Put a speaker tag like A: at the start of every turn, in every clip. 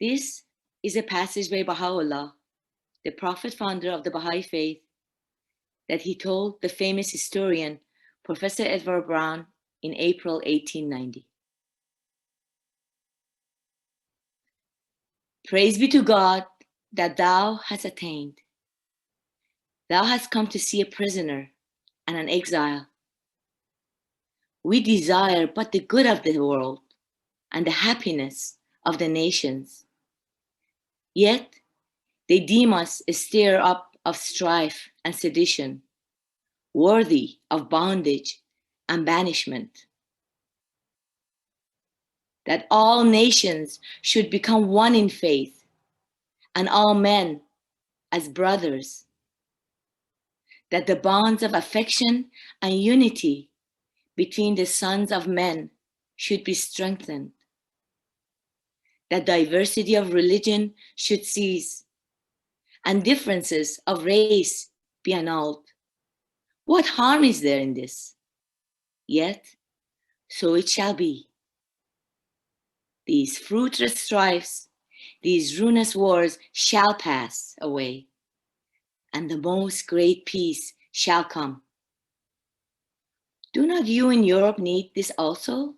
A: This is a passage by Baha'u'llah, the prophet founder of the Bahá'í Faith, that he told the famous historian Professor Edward Brown in April 1890. Praise be to God that thou hast attained. Thou hast come to see a prisoner and an exile. We desire but the good of the world and the happiness of the nations. Yet they deem us a stir up of strife and sedition, worthy of bondage and banishment. That all nations should become one in faith, and all men as brothers. That the bonds of affection and unity between the sons of men should be strengthened. That diversity of religion should cease, and differences of race be annulled. What harm is there in this? Yet, so it shall be. These fruitless strifes, these ruinous wars shall pass away, and the most great peace shall come. Do not you in Europe need this also?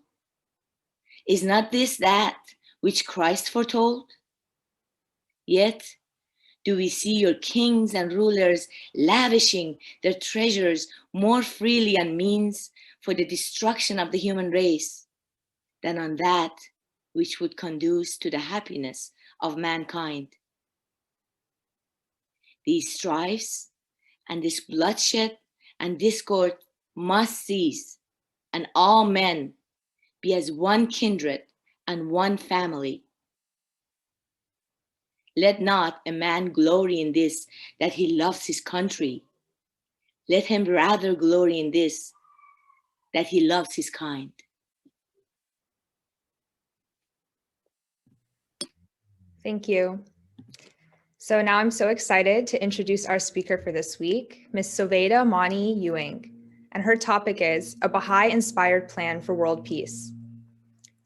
A: Is not this that which Christ foretold? Yet do we see your kings and rulers lavishing their treasures more freely on means for the destruction of the human race than on that which would conduce to the happiness of mankind. These strifes and this bloodshed and discord must cease, and all men be as one kindred and one family. Let not a man glory in this, that he loves his country. Let him rather glory in this, that he loves his kind.
B: Thank you. So now I'm so excited to introduce our speaker for this week, Ms. Sovaida Maani Ewing, and her topic is A Baha'i-Inspired Plan for World Peace.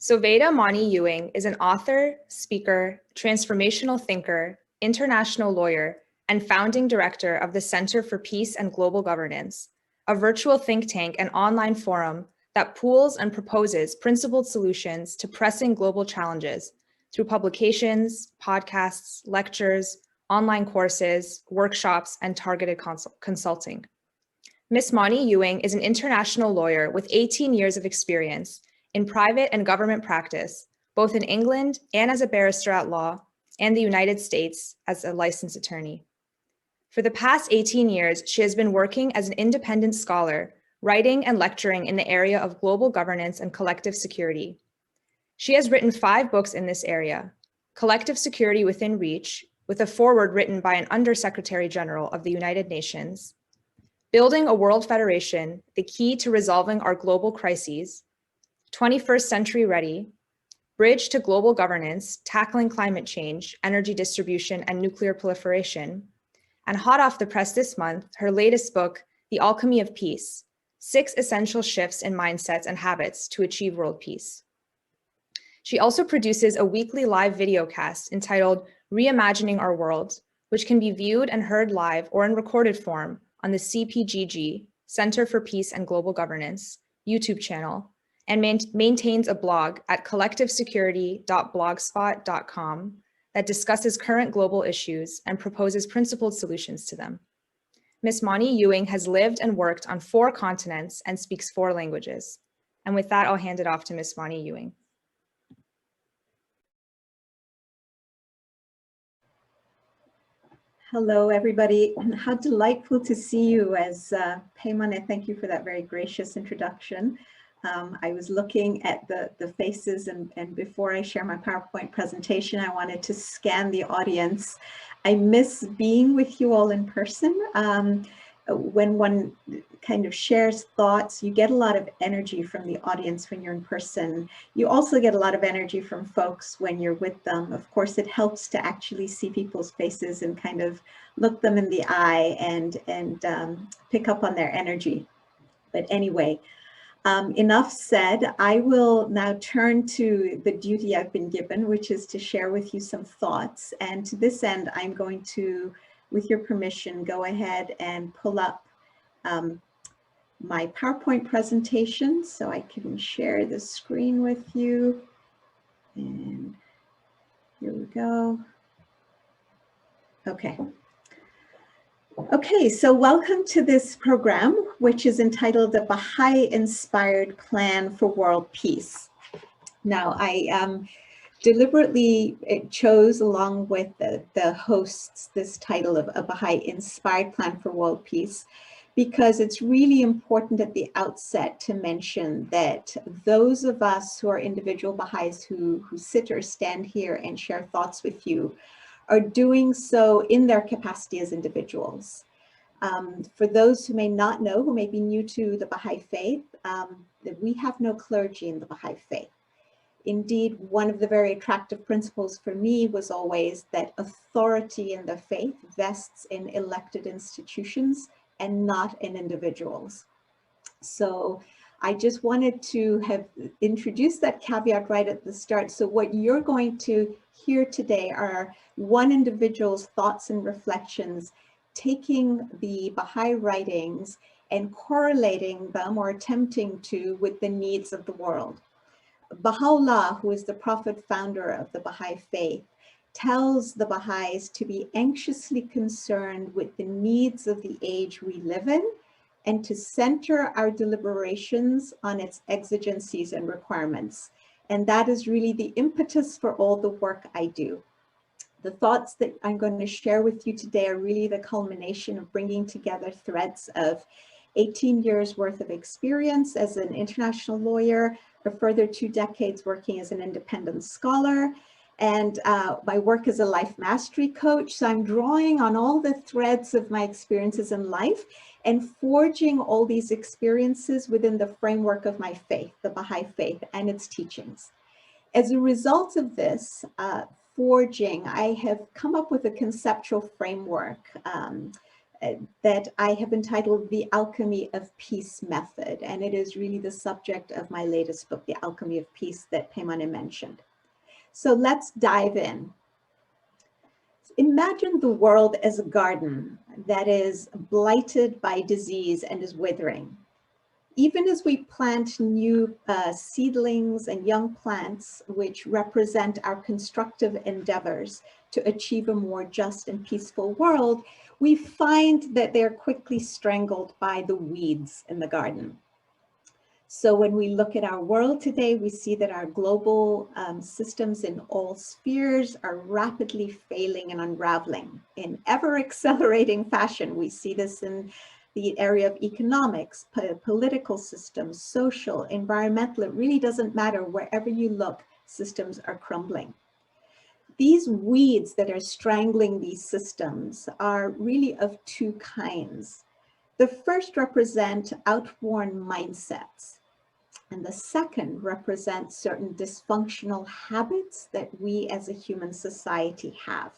B: Sovaida Maani Ewing is an author, speaker, transformational thinker, international lawyer, and founding director of the Center for Peace and Global Governance, a virtual think tank and online forum that pools and proposes principled solutions to pressing global challenges through publications, podcasts, lectures, online courses, workshops, and targeted consulting. Ms. Maani Ewing is an international lawyer with 18 years of experience in private and government practice, both in England and as a barrister at law, and the United States as a licensed attorney. For the past 18 years, she has been working as an independent scholar, writing and lecturing in the area of global governance and collective security. She has written 5 books in this area: Collective Security Within Reach, with a foreword written by an Undersecretary General of the United Nations; Building a World Federation, the Key to Resolving Our Global Crises; 21st Century Ready; Bridge to Global Governance, Tackling Climate Change, Energy Distribution, and Nuclear Proliferation; and hot off the press this month, her latest book, The Alchemy of Peace: 6 Essential Shifts in Mindsets and Habits to Achieve World Peace. She also produces a weekly live videocast entitled Reimagining Our World, which can be viewed and heard live or in recorded form on the CPGG, Center for Peace and Global Governance, YouTube channel, and maintains a blog at collectivesecurity.blogspot.com that discusses current global issues and proposes principled solutions to them. Ms. Maani Ewing has lived and worked on 4 continents and speaks 4 languages. And with that, I'll hand it off to Ms. Maani Ewing.
C: Hello, everybody. How delightful to see you as Payman. Thank you for that very gracious introduction. I was looking at the faces, and before I share my PowerPoint presentation, I wanted to scan the audience. I miss being with you all in person. When one kind of shares thoughts, you get a lot of energy from the audience when you're in person. You also get a lot of energy from folks when you're with them. Of course, it helps to actually see people's faces and kind of look them in the eye and pick up on their energy. But anyway, Enough said. I will now turn to the duty I've been given, which is to share with you some thoughts. And to this end, I'm going to, with your permission, go ahead and pull up my PowerPoint presentation so I can share the screen with you. And here we go. Okay. Okay, so welcome to this program, which is entitled The Baha'i Inspired Plan for World Peace. Now, I deliberately chose, along with the hosts, this title of A Baha'i Inspired Plan for World Peace, because it's really important at the outset to mention that those of us who are individual Baha'is who sit or stand here and share thoughts with you are doing so in their capacity as individuals. For those who may not know, who may be new to the Baha'i Faith, that we have no clergy in the Baha'i Faith. Indeed, one of the very attractive principles for me was always that authority in the faith vests in elected institutions and not in individuals. So I just wanted to have introduced that caveat right at the start. So what you're going to hear today are one individual's thoughts and reflections, taking the Baha'i writings and correlating them or attempting to with the needs of the world. Baha'u'llah, who is the prophet founder of the Baha'i Faith, tells the Baha'is to be anxiously concerned with the needs of the age we live in and to center our deliberations on its exigencies and requirements. And that is really the impetus for all the work I do. The thoughts that I'm going to share with you today are really the culmination of bringing together threads of 18 years worth of experience as an international lawyer, a further 2 decades working as an independent scholar, and my work as a life mastery coach. So I'm drawing on all the threads of my experiences in life and forging all these experiences within the framework of my faith, the Baha'i Faith, and its teachings. As a result of this forging, I have come up with a conceptual framework that I have entitled The Alchemy of Peace Method. And it is really the subject of my latest book, The Alchemy of Peace, that Peymane mentioned. So let's dive in. Imagine the world as a garden that is blighted by disease and is withering. Even as we plant new seedlings and young plants, which represent our constructive endeavors to achieve a more just and peaceful world, we find that they're quickly strangled by the weeds in the garden. So when we look at our world today, we see that our global systems in all spheres are rapidly failing and unraveling in ever accelerating fashion. We see this in the area of economics, political systems, social, environmental. It really doesn't matter. Wherever you look, systems are crumbling. These weeds that are strangling these systems are really of 2 kinds. The first represent outworn mindsets, and the second represents certain dysfunctional habits that we as a human society have.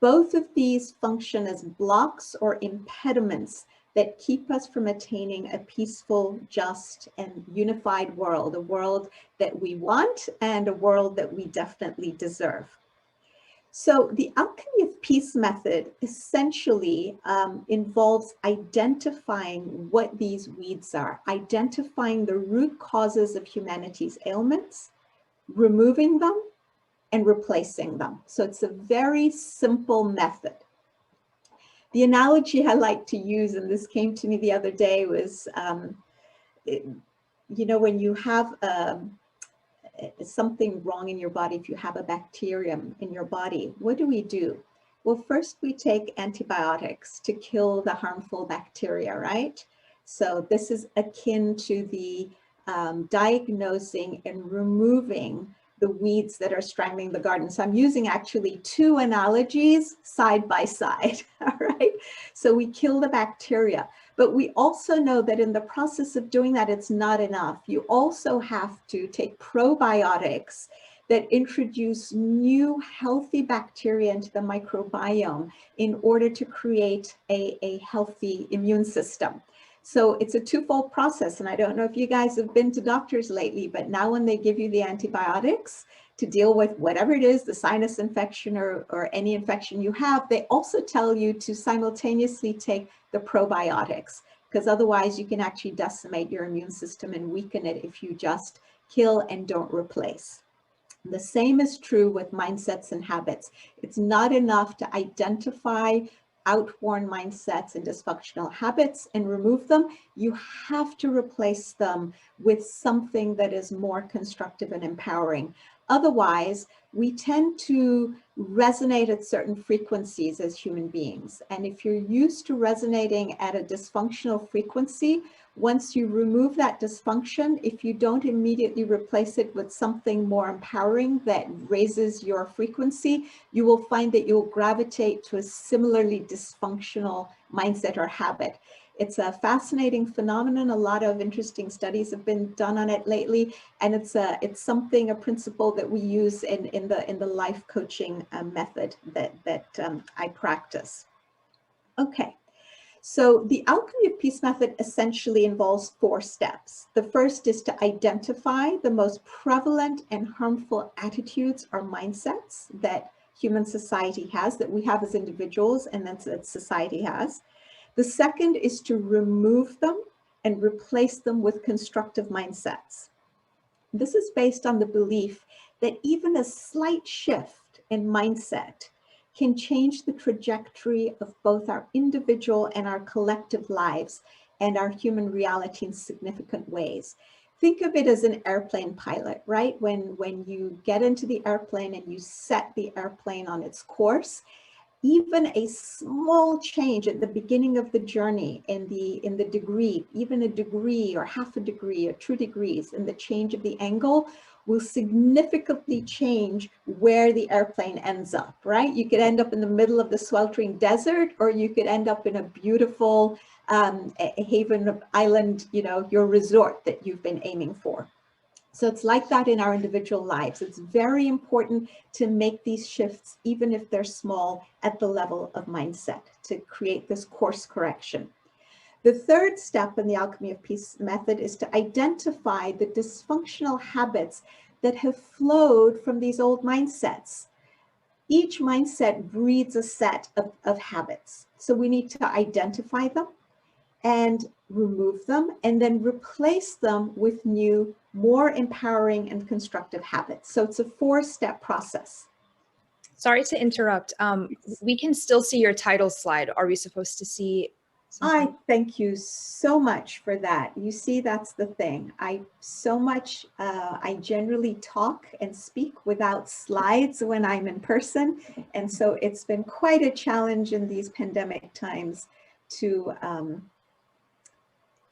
C: Both of these function as blocks or impediments that keep us from attaining a peaceful, just, and unified world, a world that we want and a world that we definitely deserve. So the Alchemy of Peace method essentially involves identifying what these weeds are, identifying the root causes of humanity's ailments, removing them, and replacing them. So it's a very simple method. The analogy I like to use, and this came to me the other day, was, you know, when you have something wrong in your body, if you have a bacterium in your body, what do? Well, first we take antibiotics to kill the harmful bacteria, right? So this is akin to the diagnosing and removing the weeds that are strangling the garden. So I'm using actually 2 analogies side by side, all right? So we kill the bacteria, but we also know that in the process of doing that, it's not enough. You also have to take probiotics that introduce new healthy bacteria into the microbiome in order to create a healthy immune system. So it's a twofold process. And I don't know if you guys have been to doctors lately, but now when they give you the antibiotics to deal with whatever it is, the sinus infection or any infection you have, they also tell you to simultaneously take the probiotics, because otherwise you can actually decimate your immune system and weaken it if you just kill and don't replace. The same is true with mindsets and habits. It's not enough to identify outworn mindsets and dysfunctional habits and remove them. You have to replace them with something that is more constructive and empowering. Otherwise, we tend to resonate at certain frequencies as human beings. And if you're used to resonating at a dysfunctional frequency, once you remove that dysfunction, if you don't immediately replace it with something more empowering that raises your frequency, you will find that you'll gravitate to a similarly dysfunctional mindset or habit. It's a fascinating phenomenon. A lot of interesting studies have been done on it lately, and it's a principle that we use in the life coaching method that I practice. Okay. So the Alchemy of Peace method essentially involves 4 steps. The first is to identify the most prevalent and harmful attitudes or mindsets that human society has, that we have as individuals and that society has. The second is to remove them and replace them with constructive mindsets. This is based on the belief that even a slight shift in mindset can change the trajectory of both our individual and our collective lives and our human reality in significant ways. Think of it as an airplane pilot, right? When you get into the airplane and you set the airplane on its course, even a small change at the beginning of the journey in the degree, even a degree or half a degree or 2 degrees in the change of the angle will significantly change where the airplane ends up, right? You could end up in the middle of the sweltering desert, or you could end up in a beautiful haven island, your resort that you've been aiming for. So it's like that in our individual lives. It's very important to make these shifts, even if they're small, at the level of mindset to create this course correction. The third step in the Alchemy of Peace method is to identify the dysfunctional habits that have flowed from these old mindsets. Each mindset breeds a set of habits. So we need to identify them and remove them, and then replace them with new, more empowering and constructive habits. So it's a 4-step process.
B: Sorry to interrupt. We can still see your title slide. Are we supposed to see something?
C: I thank you so much for that. You see, that's the thing. I generally talk and speak without slides when I'm in person. And so it's been quite a challenge in these pandemic times to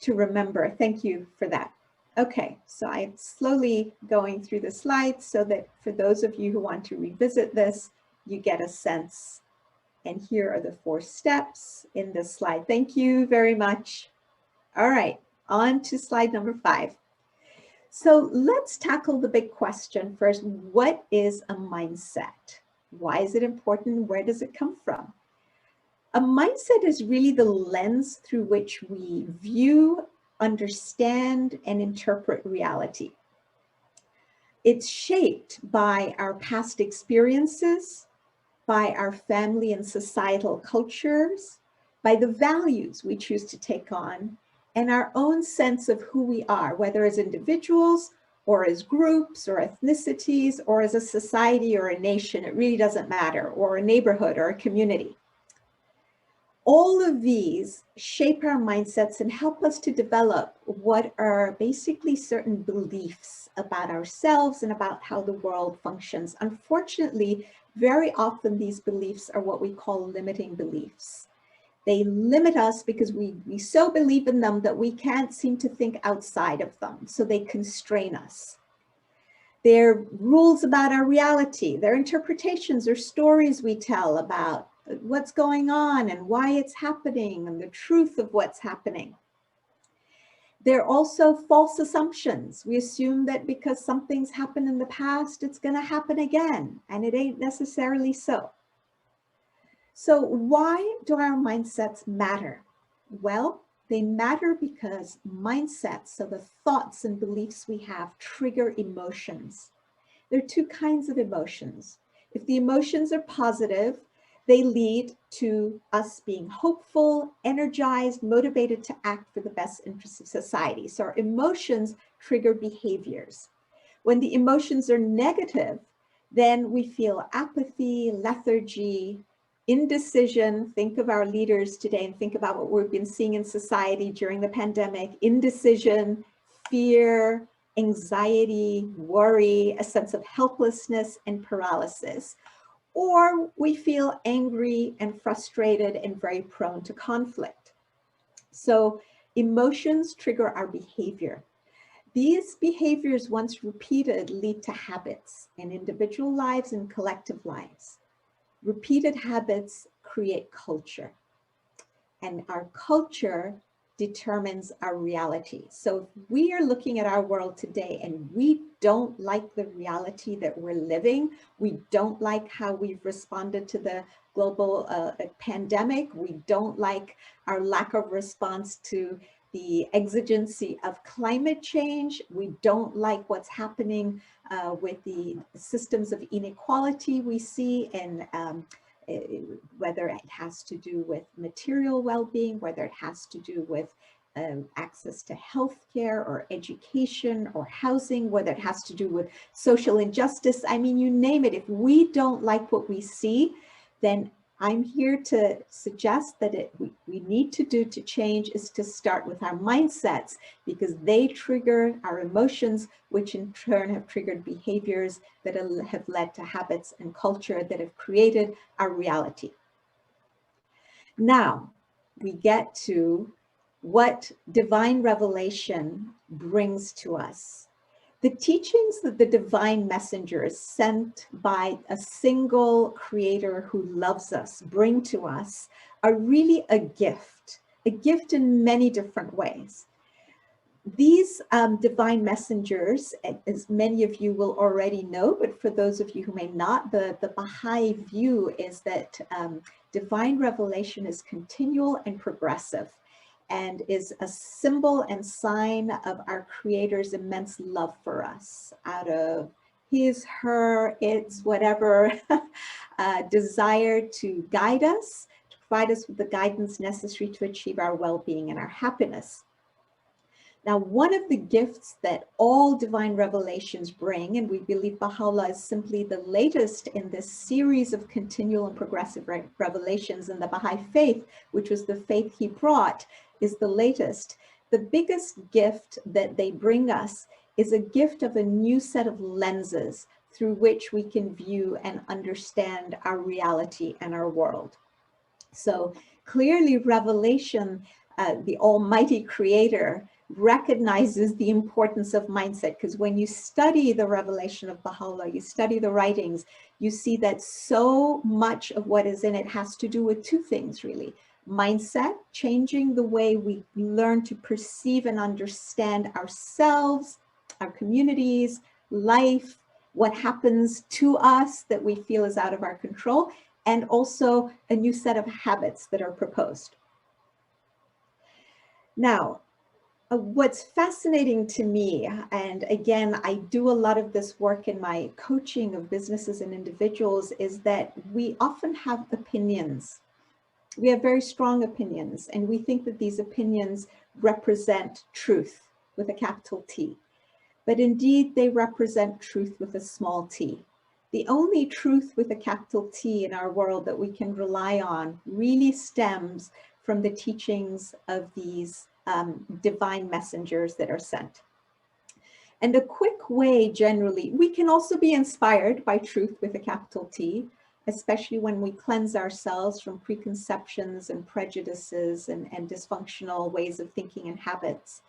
C: remember. Thank you for that. Okay, so I'm slowly going through the slides so that for those of you who want to revisit this, you get a sense. And here are the 4 steps in this slide. Thank you very much. All right, on to slide number 5. So let's tackle the big question first. What is a mindset? Why is it important? Where does it come from? A mindset is really the lens through which we view, understand, and interpret reality. It's shaped by our past experiences, by our family and societal cultures, by the values we choose to take on, and our own sense of who we are, whether as individuals or as groups or ethnicities or as a society or a nation. It really doesn't matter, or a neighborhood or a community. All of these shape our mindsets and help us to develop what are basically certain beliefs about ourselves and about how the world functions. Unfortunately, very often these beliefs are what we call limiting beliefs. They limit us because we so believe in them that we can't seem to think outside of them, so they constrain us. They're rules about our reality. They're interpretations or stories we tell about what's going on and why it's happening and the truth of what's happening. They're also false assumptions. We assume that because something's happened in the past, it's going to happen again, and it ain't necessarily so. So why do our mindsets matter? Well, They matter because mindsets, so the thoughts and beliefs we have, trigger emotions. There are two kinds of emotions. If the emotions are positive, they lead to us being hopeful, energized, motivated to act for the best interests of society. So our emotions trigger behaviors. When the emotions are negative, then we feel apathy, lethargy, indecision. Think of our leaders today and think about what we've been seeing in society during the pandemic: indecision, fear, anxiety, worry, a sense of helplessness and paralysis. Or we feel angry and frustrated and very prone to conflict. So emotions trigger our behavior. These behaviors, once repeated, lead to habits in individual lives and collective lives. Repeated habits create culture, and our culture determines our reality. So if we are looking at our world today and we don't like the reality that we're living, we don't like how we've responded to the global pandemic, we don't like our lack of response to the exigency of climate change, we don't like what's happening with the systems of inequality we see in whether it has to do with material well-being, whether it has to do with access to healthcare or education or housing, whether it has to do with social injustice. I mean, you name it. If we don't like what we see, then I'm here to suggest that we need to do to change is to start with our mindsets, because they trigger our emotions, which in turn have triggered behaviors that have led to habits and culture that have created our reality. Now we get to what divine revelation brings to us. The teachings that the divine messengers sent by a single creator who loves us bring to us are really a gift in many different ways. These divine messengers, as many of you will already know, but for those of you who may not, the Baha'i view is that divine revelation is continual and progressive, and is a symbol and sign of our Creator's immense love for us, out of his, her, its, whatever desire to guide us, to provide us with the guidance necessary to achieve our well-being and our happiness. Now, one of the gifts that all divine revelations bring, and we believe Baha'u'llah is simply the latest in this series of continual and progressive revelations in the Baha'i Faith, which was the faith he brought, is the latest. The biggest gift that they bring us is a gift of a new set of lenses through which we can view and understand our reality and our world. So clearly, revelation, the Almighty Creator, recognizes the importance of mindset, because when you study the revelation of Baha'u'llah, you study the writings, you see that so much of what is in it has to do with two things, really. Mindset, changing the way we learn to perceive and understand ourselves, our communities, life, what happens to us that we feel is out of our control, and also a new set of habits that are proposed. Now, what's fascinating to me, and again, I do a lot of this work in my coaching of businesses and individuals, is that we often have opinions. We have very strong opinions, and we think that these opinions represent truth with a capital T. But indeed, they represent truth with a small t. The only truth with a capital T in our world that we can rely on really stems from the teachings of these divine messengers that are sent. And a quick way, generally, we can also be inspired by truth with a capital T, especially when we cleanse ourselves from preconceptions and prejudices and dysfunctional ways of thinking and habits.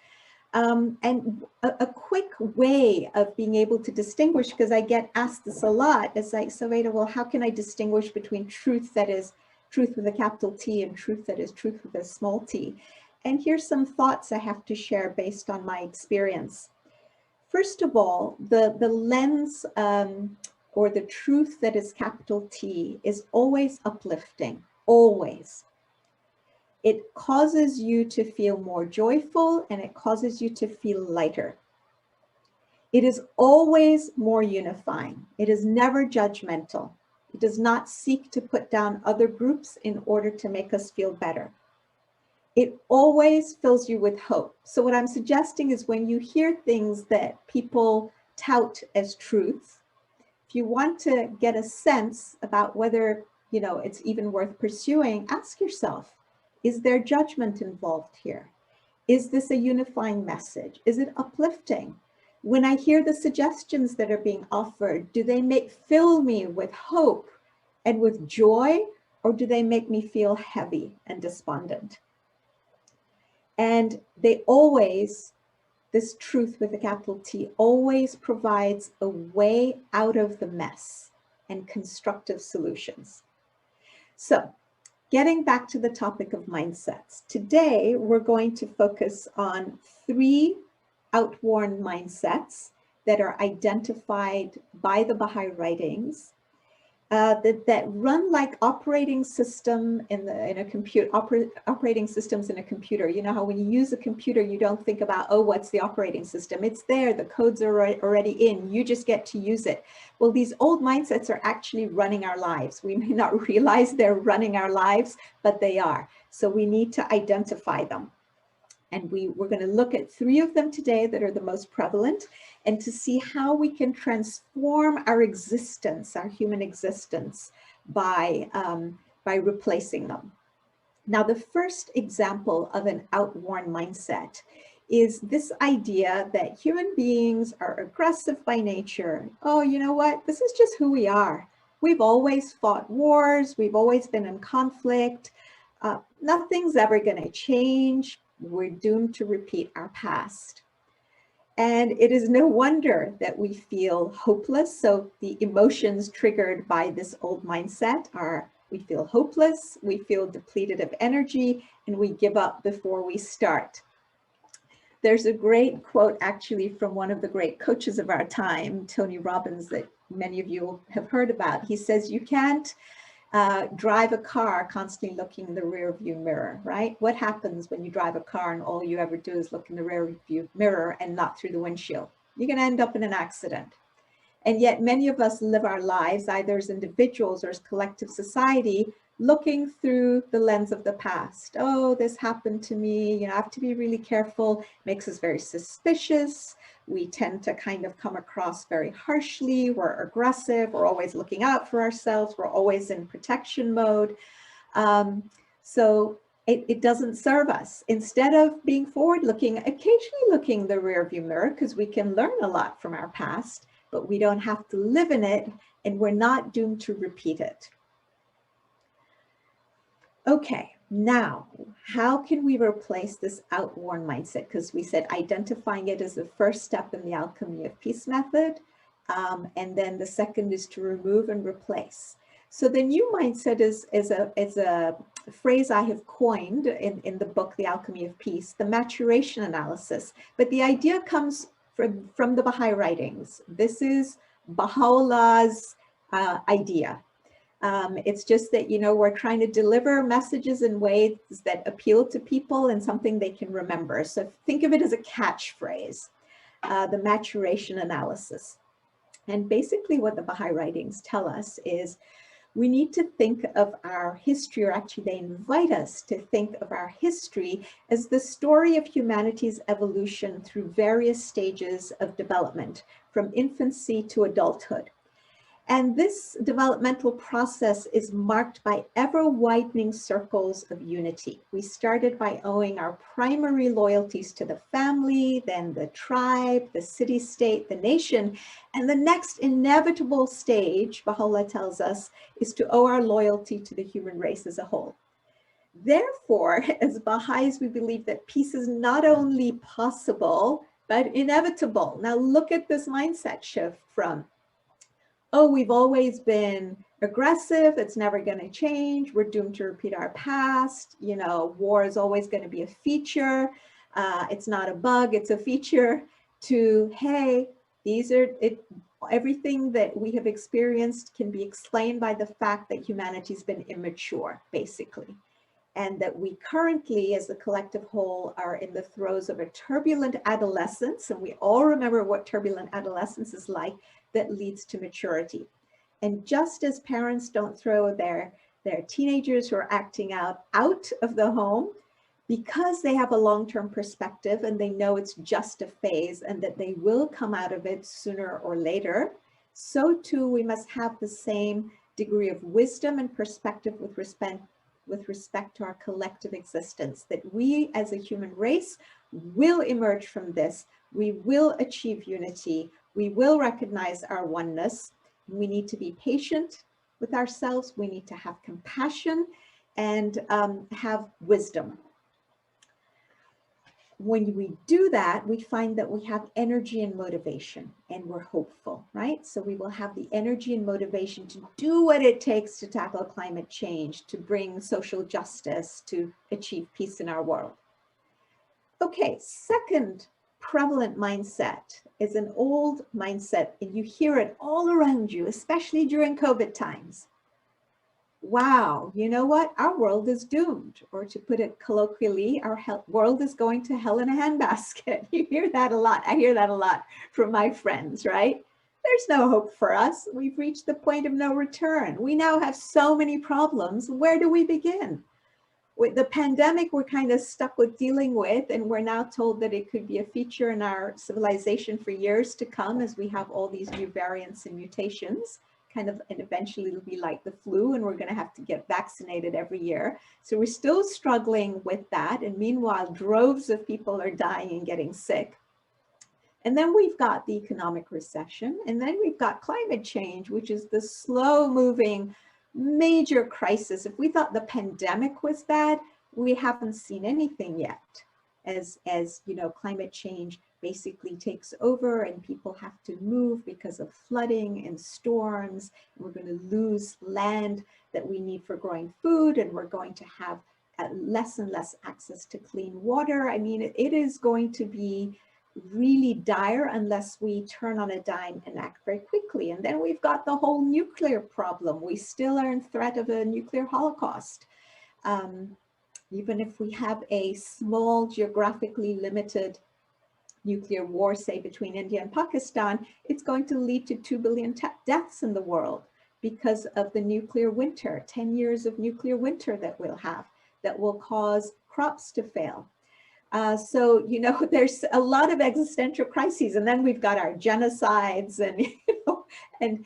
C: And a quick way of being able to distinguish, because I get asked this a lot, is like, Sovaida, well, how can I distinguish between truth that is truth with a capital T and truth that is truth with a small t? And here's some thoughts I have to share based on my experience. First of all, the lens or the truth that is capital T is always uplifting, always. It causes you to feel more joyful, and it causes you to feel lighter. It is always more unifying. It is never judgmental. It does not seek to put down other groups in order to make us feel better. It always fills you with hope. So what I'm suggesting is when you hear things that people tout as truth, if you want to get a sense about whether, you know, it's even worth pursuing, ask yourself, is there judgment involved here? Is this a unifying message? Is it uplifting? When I hear the suggestions that are being offered, do they fill me with hope and with joy, or do they make me feel heavy and despondent? And they always, this truth with a capital T, always provides a way out of the mess and constructive solutions. So, getting back to the topic of mindsets, today we're going to focus on 3 outworn mindsets that are identified by the Baha'i writings that run like operating system in a computer, operating systems in a computer. You know how when you use a computer, you don't think about, oh, what's the operating system? It's there, the codes are already in, you just get to use it. Well, these old mindsets are actually running our lives. We may not realize they're running our lives, but they are. So we need to identify them. And we're going to look at 3 of them today that are the most prevalent, and to see how we can transform our existence, our human existence, by replacing them. Now, the first example of an outworn mindset is this idea that human beings are aggressive by nature. Oh, you know what? This is just who we are. We've always fought wars. We've always been in conflict. Nothing's ever going to change. We're doomed to repeat our past. And it is no wonder that we feel hopeless. So the emotions triggered by this old mindset are, we feel hopeless, we feel depleted of energy, and we give up before we start. There's a great quote actually from one of the great coaches of our time, Tony Robbins, that many of you have heard about. He says, you can't drive a car constantly looking in the rear view mirror, right? What happens when you drive a car and all you ever do is look in the rear view mirror and not through the windshield? You're going to end up in an accident. And yet many of us live our lives, either as individuals or as collective society, looking through the lens of the past. Oh, this happened to me. You know, I have to be really careful. Makes us very suspicious. We tend to kind of come across very harshly. We're aggressive. We're always looking out for ourselves. We're always in protection mode. So it doesn't serve us. Instead of being forward-looking, occasionally looking in the rearview mirror, because we can learn a lot from our past, but we don't have to live in it, and we're not doomed to repeat it. Okay, now, how can we replace this outworn mindset? Because we said identifying it is the first step in the alchemy of peace method. And then the second is to remove and replace. So the new mindset is a phrase I have coined in the book, The Alchemy of Peace, the maturation analysis. But the idea comes from the Baha'i writings. This is Baha'u'llah's idea. It's just that, you know, we're trying to deliver messages in ways that appeal to people and something they can remember. So think of it as a catchphrase, the maturation analysis. And basically what the Baha'i writings tell us is we need to think of our history, or actually they invite us to think of our history as the story of humanity's evolution through various stages of development, from infancy to adulthood. And this developmental process is marked by ever-widening circles of unity. We started by owing our primary loyalties to the family, then the tribe, the city-state, the nation, and the next inevitable stage, Baha'u'llah tells us, is to owe our loyalty to the human race as a whole. Therefore, as Baha'is, we believe that peace is not only possible, but inevitable. Now look at this mindset shift from, oh, we've always been aggressive, it's never going to change, we're doomed to repeat our past, you know, war is always going to be a feature, it's not a bug, it's a feature, to, hey, everything that we have experienced can be explained by the fact that humanity's been immature, basically. and that we currently, as a collective whole, are in the throes of a turbulent adolescence, and we all remember what turbulent adolescence is like, that leads to maturity. And just as parents don't throw their teenagers who are acting out of the home, because they have a long-term perspective and they know it's just a phase and that they will come out of it sooner or later, so too we must have the same degree of wisdom and perspective with respect to our collective existence, that we as a human race will emerge from this, we will achieve unity, we will recognize our oneness. We need to be patient with ourselves, we need to have compassion and have wisdom. When we do that, we find that we have energy and motivation, and we're hopeful, right? So we will have the energy and motivation to do what it takes to tackle climate change, to bring social justice, to achieve peace in our world. Okay, second prevalent mindset is an old mindset, and you hear it all around you, especially during COVID times. Wow, you know what? Our world is doomed. Or to put it colloquially, our world is going to hell in a handbasket. You hear that a lot. I hear that a lot from my friends, right? There's no hope for us. We've reached the point of no return. We now have so many problems. Where do we begin? With the pandemic, we're kind of stuck with dealing with, and we're now told that it could be a feature in our civilization for years to come as we have all these new variants and mutations. And eventually it'll be like the flu, and we're going to have to get vaccinated every year. So we're still struggling with that. And meanwhile, droves of people are dying and getting sick. And then we've got the economic recession. And then we've got climate change, which is the slow moving major crisis. If we thought the pandemic was bad, we haven't seen anything yet. As you know, climate change basically takes over and people have to move because of flooding and storms. We're going to lose land that we need for growing food, and we're going to have less and less access to clean water. I mean, it is going to be really dire unless we turn on a dime and act very quickly. And then we've got the whole nuclear problem. We still are in threat of a nuclear holocaust. Even if we have a small, geographically limited nuclear war, say between India and Pakistan, it's going to lead to 2 billion deaths in the world because of the nuclear winter, 10 years of nuclear winter that we'll have, that will cause crops to fail. So, you know, there's a lot of existential crises, and then we've got our genocides and, you know, and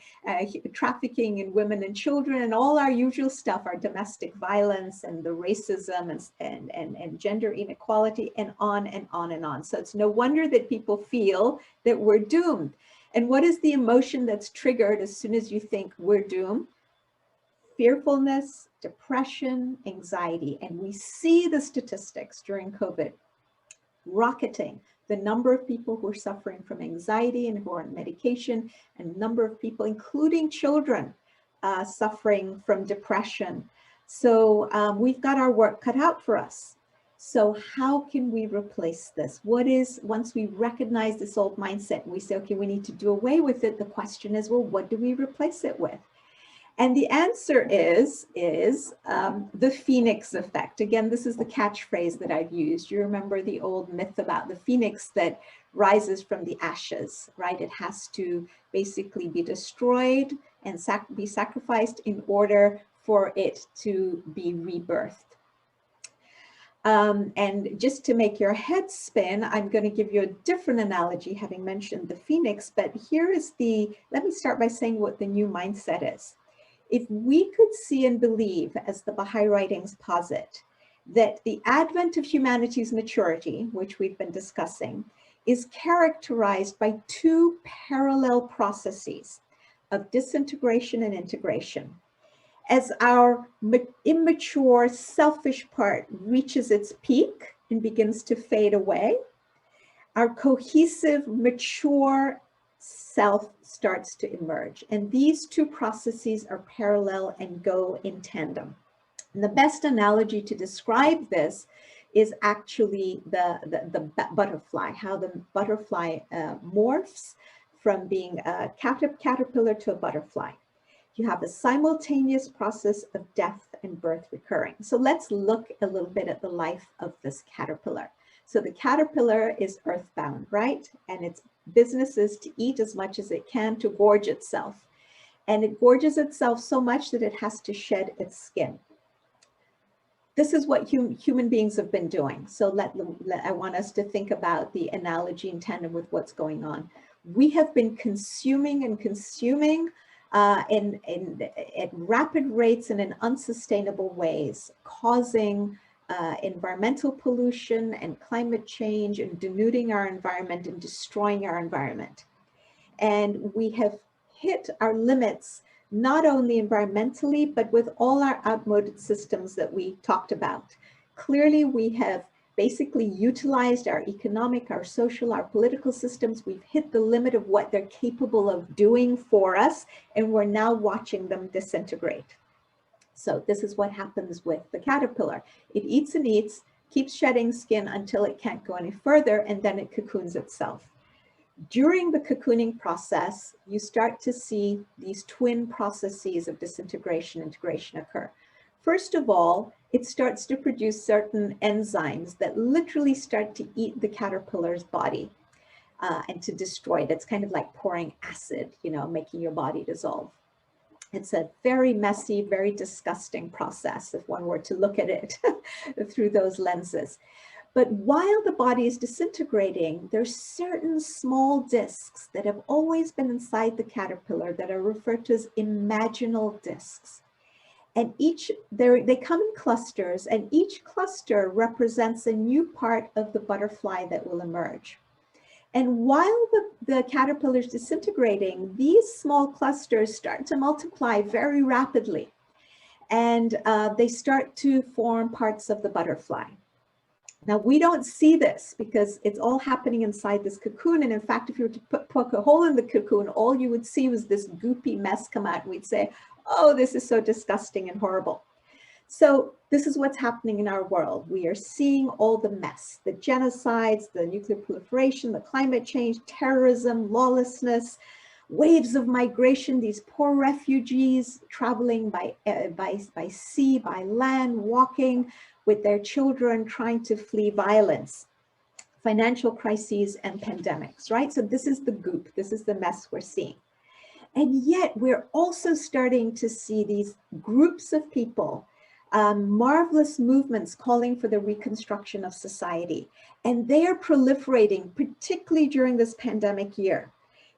C: trafficking in women and children and all our usual stuff, our domestic violence and the racism and gender inequality and on and on and on. So it's no wonder that people feel that we're doomed. And what is the emotion that's triggered as soon as you think we're doomed? Fearfulness, depression, anxiety. And we see the statistics during COVID rocketing, the number of people who are suffering from anxiety and who are on medication, and number of people, including children, suffering from depression. So we've got our work cut out for us. So how can we replace this? Once we recognize this old mindset, and we say, okay, we need to do away with it, the question is, well, what do we replace it with? And the answer is the phoenix effect. Again, this is the catchphrase that I've used. You remember the old myth about the phoenix that rises from the ashes, right? It has to basically be destroyed and be sacrificed in order for it to be rebirthed. And just to make your head spin, I'm going to give you a different analogy, having mentioned the phoenix. But here is let me start by saying what the new mindset is. If we could see and believe, as the Baha'i writings posit, that the advent of humanity's maturity, which we've been discussing, is characterized by two parallel processes of disintegration and integration. As our immature, selfish part reaches its peak and begins to fade away, our cohesive, mature self starts to emerge. And these two processes are parallel and go in tandem. And the best analogy to describe this is actually the butterfly, how the butterfly morphs from being a caterpillar to a butterfly. You have a simultaneous process of death and birth recurring. So let's look a little bit at the life of this caterpillar. So the caterpillar is earthbound, right? And its business is to eat as much as it can to gorge itself. And it gorges itself so much that it has to shed its skin. This is what human beings have been doing. So I want us to think about the analogy in tandem with what's going on. We have been consuming and consuming at rapid rates and in unsustainable ways, causing environmental pollution and climate change and denuding our environment and destroying our environment. And we have hit our limits, not only environmentally, but with all our outmoded systems that we talked about. Clearly, we have basically utilized our economic, our social, our political systems. We've hit the limit of what they're capable of doing for us, and we're now watching them disintegrate. So this is what happens with the caterpillar. It eats and eats, keeps shedding skin until it can't go any further, and then it cocoons itself. During the cocooning process, you start to see these twin processes of disintegration, integration occur. First of all, it starts to produce certain enzymes that literally start to eat the caterpillar's body and to destroy it. It's kind of like pouring acid, you know, making your body dissolve. It's a very messy, very disgusting process if one were to look at it through those lenses. But while the body is disintegrating, there's certain small discs that have always been inside the caterpillar that are referred to as imaginal discs. And they come in clusters, and each cluster represents a new part of the butterfly that will emerge. And while the caterpillar is disintegrating, these small clusters start to multiply very rapidly. And they start to form parts of the butterfly. Now, we don't see this because it's all happening inside this cocoon. And in fact, if you were to poke a hole in the cocoon, all you would see was this goopy mess come out. And we'd say, oh, this is so disgusting and horrible. So this is what's happening in our world. We are seeing all the mess, the genocides, the nuclear proliferation, the climate change, terrorism, lawlessness, waves of migration, these poor refugees traveling by sea, by land, walking with their children, trying to flee violence, financial crises and pandemics, right? So this is the goop, this is the mess we're seeing. And yet we're also starting to see these groups of people, marvelous movements calling for the reconstruction of society. And they are proliferating, particularly during this pandemic year,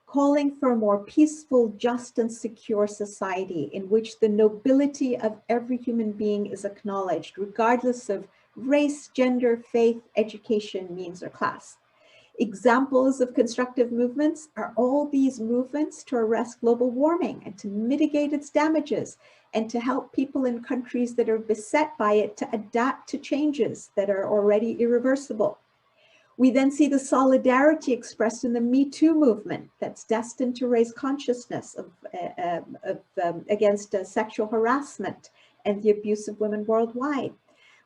C: calling for a more peaceful, just, and secure society in which the nobility of every human being is acknowledged, regardless of race, gender, faith, education, means, or class. Examples of constructive movements are all these movements to arrest global warming and to mitigate its damages and to help people in countries that are beset by it to adapt to changes that are already irreversible. We then see the solidarity expressed in the Me Too movement that's destined to raise consciousness against sexual harassment and the abuse of women worldwide.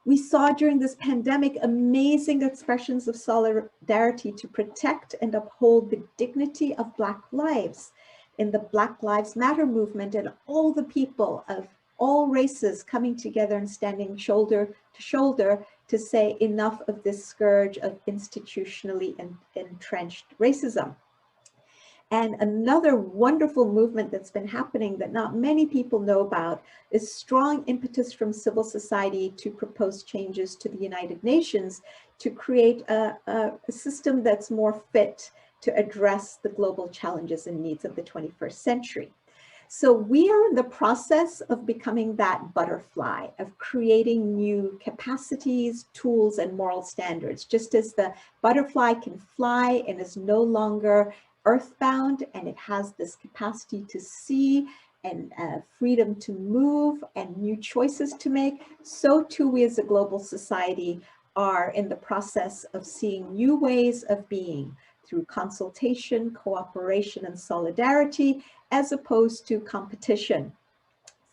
C: We saw during this pandemic amazing expressions of solidarity to protect and uphold the dignity of Black lives in the Black Lives Matter movement, and all the people of all races coming together and standing shoulder to shoulder to say enough of this scourge of institutionally entrenched racism. And another wonderful movement that's been happening that not many people know about is strong impetus from civil society to propose changes to the United Nations to create a system that's more fit to address the global challenges and needs of the 21st century. So we are in the process of becoming that butterfly, of creating new capacities, tools, and moral standards. Just as the butterfly can fly and is no longer earthbound, and it has this capacity to see and freedom to move and new choices to make, so too we as a global society are in the process of seeing new ways of being through consultation, cooperation, and solidarity, as opposed to competition.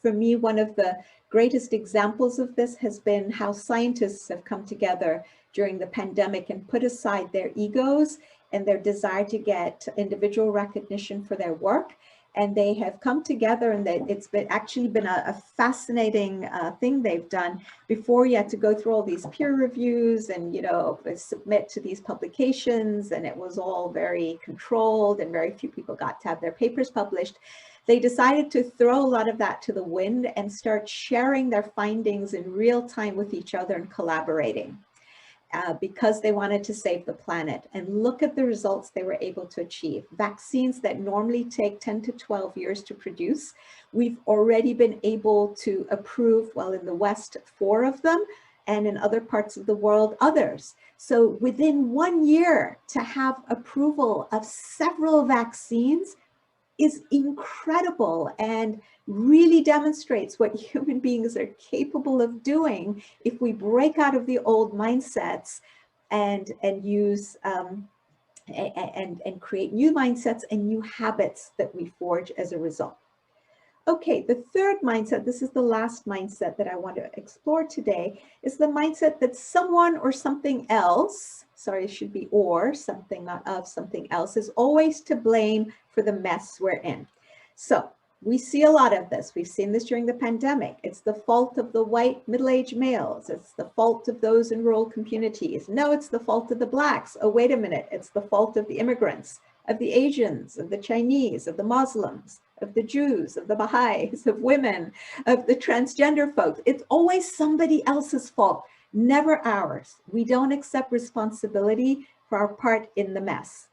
C: For me, one of the greatest examples of this has been how scientists have come together during the pandemic and put aside their egos and their desire to get individual recognition for their work, And they have come together, and it's actually been a fascinating thing they've done. Before, you had to go through all these peer reviews and, you know, submit to these publications, and it was all very controlled and very few people got to have their papers published. They decided to throw a lot of that to the wind and start sharing their findings in real time with each other and collaborating. Because they wanted to save the planet. And look at the results they were able to achieve. Vaccines that normally take 10 to 12 years to produce, we've already been able to approve, well, in the West, 4 of them, and in other parts of the world, others. So within 1 year, to have approval of several vaccines is incredible and really demonstrates what human beings are capable of doing if we break out of the old mindsets and use and create new mindsets and new habits that we forge as a result. Okay, the third mindset, this is the last mindset that I want to explore today, is the mindset that someone or something else, sorry, it should be or something, not of something else, is always to blame for the mess we're in. So we see a lot of this. We've seen this during the pandemic. It's the fault of the white middle-aged males. It's the fault of those in rural communities. No, it's the fault of the Blacks. Oh, wait a minute. It's the fault of the immigrants, of the Asians, of the Chinese, of the Muslims, of the Jews, of the Baha'is, of women, of the transgender folks. It's always somebody else's fault, never ours. We don't accept responsibility for our part in the mess.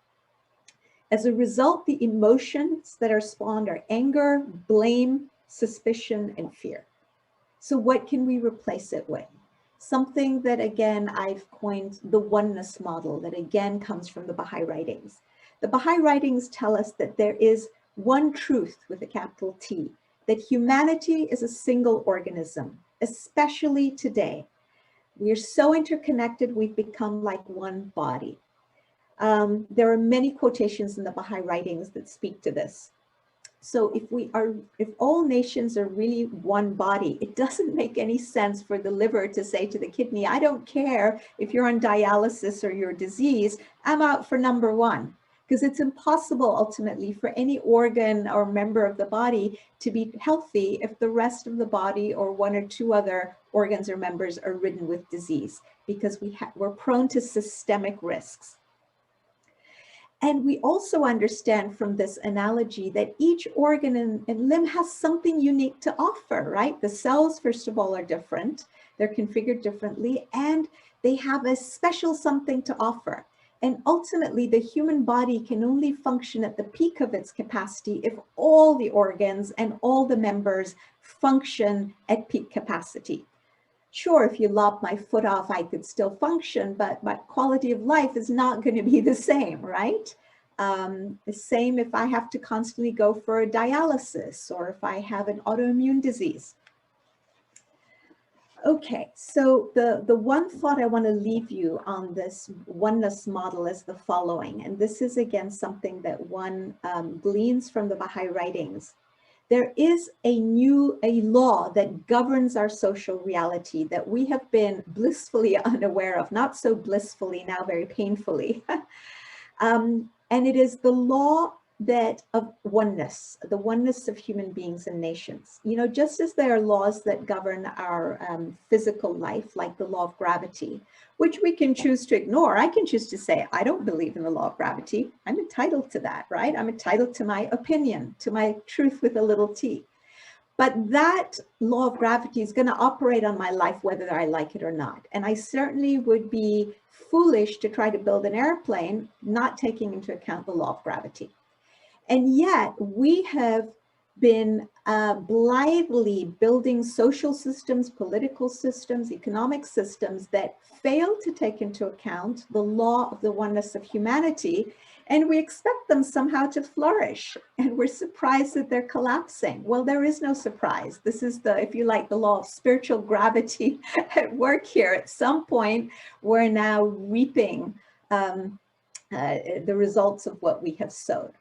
C: As a result, the emotions that are spawned are anger, blame, suspicion, and fear. So what can we replace it with? Something that, again, I've coined the oneness model that, again, comes from the Baha'i writings. The Baha'i writings tell us that there is one truth with a capital T, that humanity is a single organism, especially today. We are so interconnected, we've become like one body. There are many quotations in the Baha'i writings that speak to this. So if all nations are really one body, it doesn't make any sense for the liver to say to the kidney, I don't care if you're on dialysis or you're diseased, I'm out for number one. Because it's impossible ultimately for any organ or member of the body to be healthy if the rest of the body or 1 or 2 other organs or members are ridden with disease, because we're prone to systemic risks. And we also understand from this analogy that each organ and limb has something unique to offer, right? The cells, first of all, are different. They're configured differently, and they have a special something to offer. And ultimately, the human body can only function at the peak of its capacity if all the organs and all the members function at peak capacity. Sure, if you lop my foot off, I could still function, but my quality of life is not going to be the same, right? The same if I have to constantly go for a dialysis or if I have an autoimmune disease. Okay, so the one thought I want to leave you on this oneness model is the following, and this is again something that one gleans from the Baha'i writings. There is a law that governs our social reality that we have been blissfully unaware of, not so blissfully, now very painfully. And it is the law of oneness, the oneness of human beings and nations. You know, just as there are laws that govern our physical life, like the law of gravity, which we can choose to ignore. I can choose to say, I don't believe in the law of gravity. I'm entitled to that, right? I'm entitled to my opinion, to my truth with a little t. But that law of gravity is going to operate on my life whether I like it or not. And I certainly would be foolish to try to build an airplane not taking into account the law of gravity. And yet we have been blithely building social systems, political systems, economic systems that fail to take into account the law of the oneness of humanity. And we expect them somehow to flourish. And we're surprised that they're collapsing. Well, there is no surprise. This is the, if you like, the law of spiritual gravity at work here. At some point, we're now reaping the results of what we have sowed.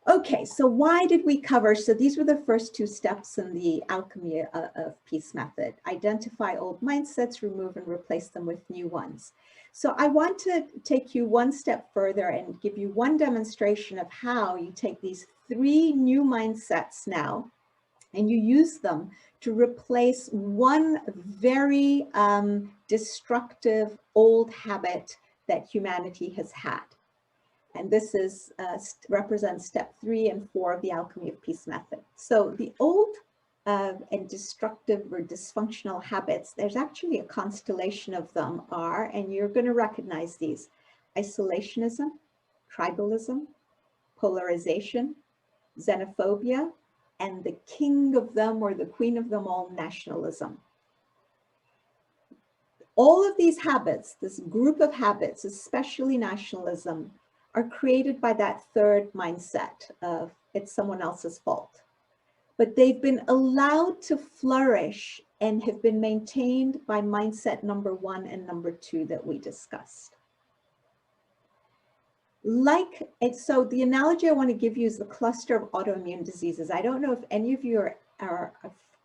C: Okay, so why did we cover, so these were the first 2 steps in the alchemy of peace method. Identify old mindsets, remove and replace them with new ones. So I want to take you one step further and give you one demonstration of how you take these 3 new mindsets now, and you use them to replace one very destructive old habit that humanity has had. And this is represents step 3 and 4 of the Alchemy of Peace method. So the old and destructive or dysfunctional habits, there's actually a constellation of them are, and you're going to recognize these: isolationism, tribalism, polarization, xenophobia, and the king of them or the queen of them all, nationalism. All of these habits, this group of habits, especially nationalism, are created by that third mindset of it's someone else's fault. But they've been allowed to flourish and have been maintained by mindset number 1 and number 2 that we discussed. So the analogy I want to give you is the cluster of autoimmune diseases. I don't know if any of you are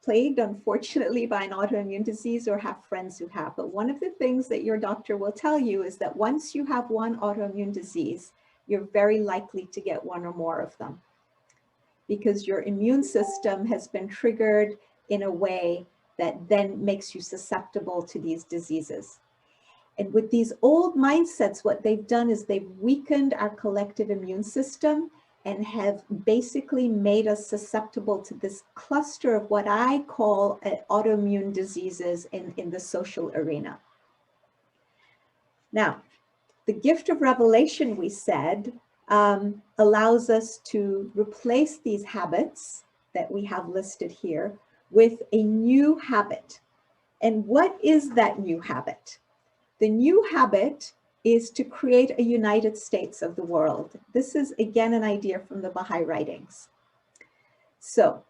C: plagued, unfortunately, by an autoimmune disease or have friends who have, but one of the things that your doctor will tell you is that once you have one autoimmune disease, you're very likely to get one or more of them, because your immune system has been triggered in a way that then makes you susceptible to these diseases. And with these old mindsets, what they've done is they've weakened our collective immune system and have basically made us susceptible to this cluster of what I call autoimmune diseases in the social arena. Now, the gift of revelation, we said, allows us to replace these habits that we have listed here with a new habit. And what is that new habit? The new habit is to create a United States of the world. This is, again, an idea from the Baha'i writings. So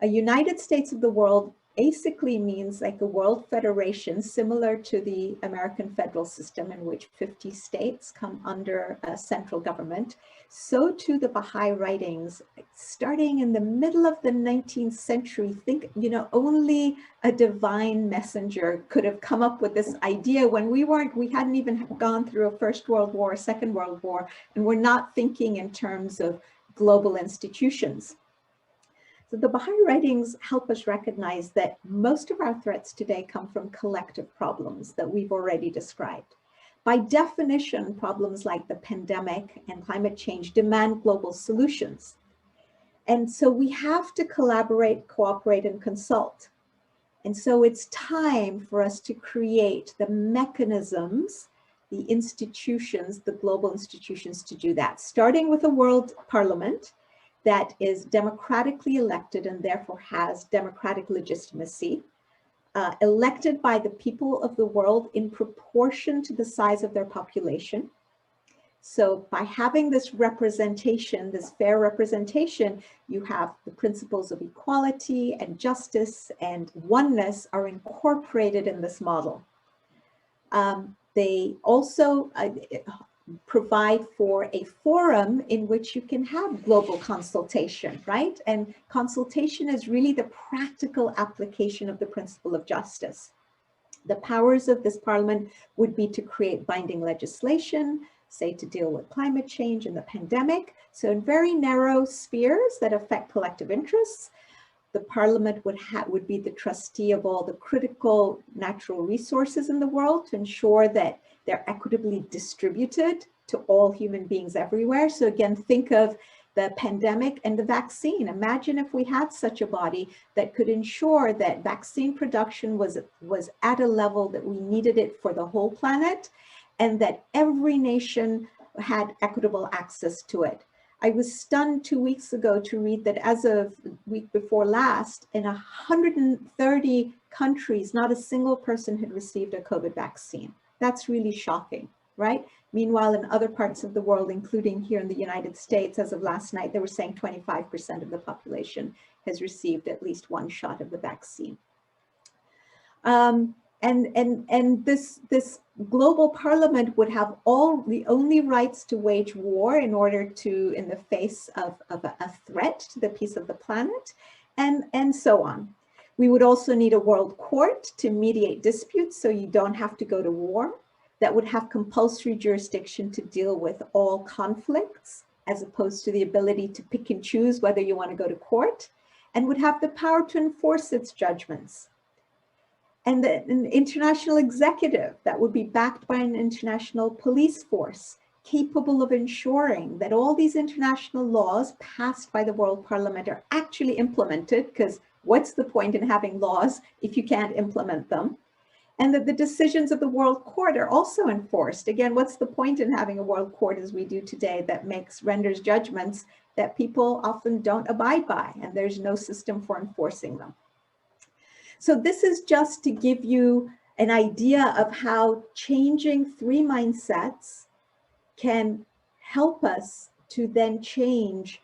C: a United States of the world basically means like a world federation, similar to the American federal system in which 50 states come under a central government. So too the Baha'i writings, starting in the middle of the 19th century, think, only a divine messenger could have come up with this idea when we hadn't even gone through a First World War, a Second World War, and we're not thinking in terms of global institutions. So the Baha'i writings help us recognize that most of our threats today come from collective problems that we've already described. By definition, problems like the pandemic and climate change demand global solutions. And so we have to collaborate, cooperate, and consult. And so it's time for us to create the mechanisms, the institutions, the global institutions to do that, starting with a world parliament that is democratically elected and therefore has democratic legitimacy, elected by the people of the world in proportion to the size of their population. So by having this representation, this fair representation, you have the principles of equality and justice and oneness are incorporated in this model. They also provide for a forum in which you can have global consultation, right? And consultation is really the practical application of the principle of justice. The powers of this parliament would be to create binding legislation, say to deal with climate change and the pandemic. So in very narrow spheres that affect collective interests, the parliament would be the trustee of all the critical natural resources in the world to ensure that they're equitably distributed to all human beings everywhere. So again, think of the pandemic and the vaccine. Imagine if we had such a body that could ensure that vaccine production was at a level that we needed it for the whole planet, and that every nation had equitable access to it. I was stunned 2 weeks ago to read that as of week before last, in 130 countries, not a single person had received a COVID vaccine. That's really shocking, right? Meanwhile, in other parts of the world, including here in the United States, as of last night, they were saying 25% of the population has received at least one shot of the vaccine. And this global parliament would have the only rights to wage war in order to, in the face of a threat to the peace of the planet, and so on. We would also need a world court to mediate disputes so you don't have to go to war, that would have compulsory jurisdiction to deal with all conflicts as opposed to the ability to pick and choose whether you want to go to court, and would have the power to enforce its judgments. And an international executive that would be backed by an international police force, capable of ensuring that all these international laws passed by the World Parliament are actually implemented, because what's the point in having laws if you can't implement them? And that the decisions of the World Court are also enforced. Again, what's the point in having a World Court as we do today that renders judgments that people often don't abide by, and there's no system for enforcing them? So this is just to give you an idea of how changing three mindsets can help us to then change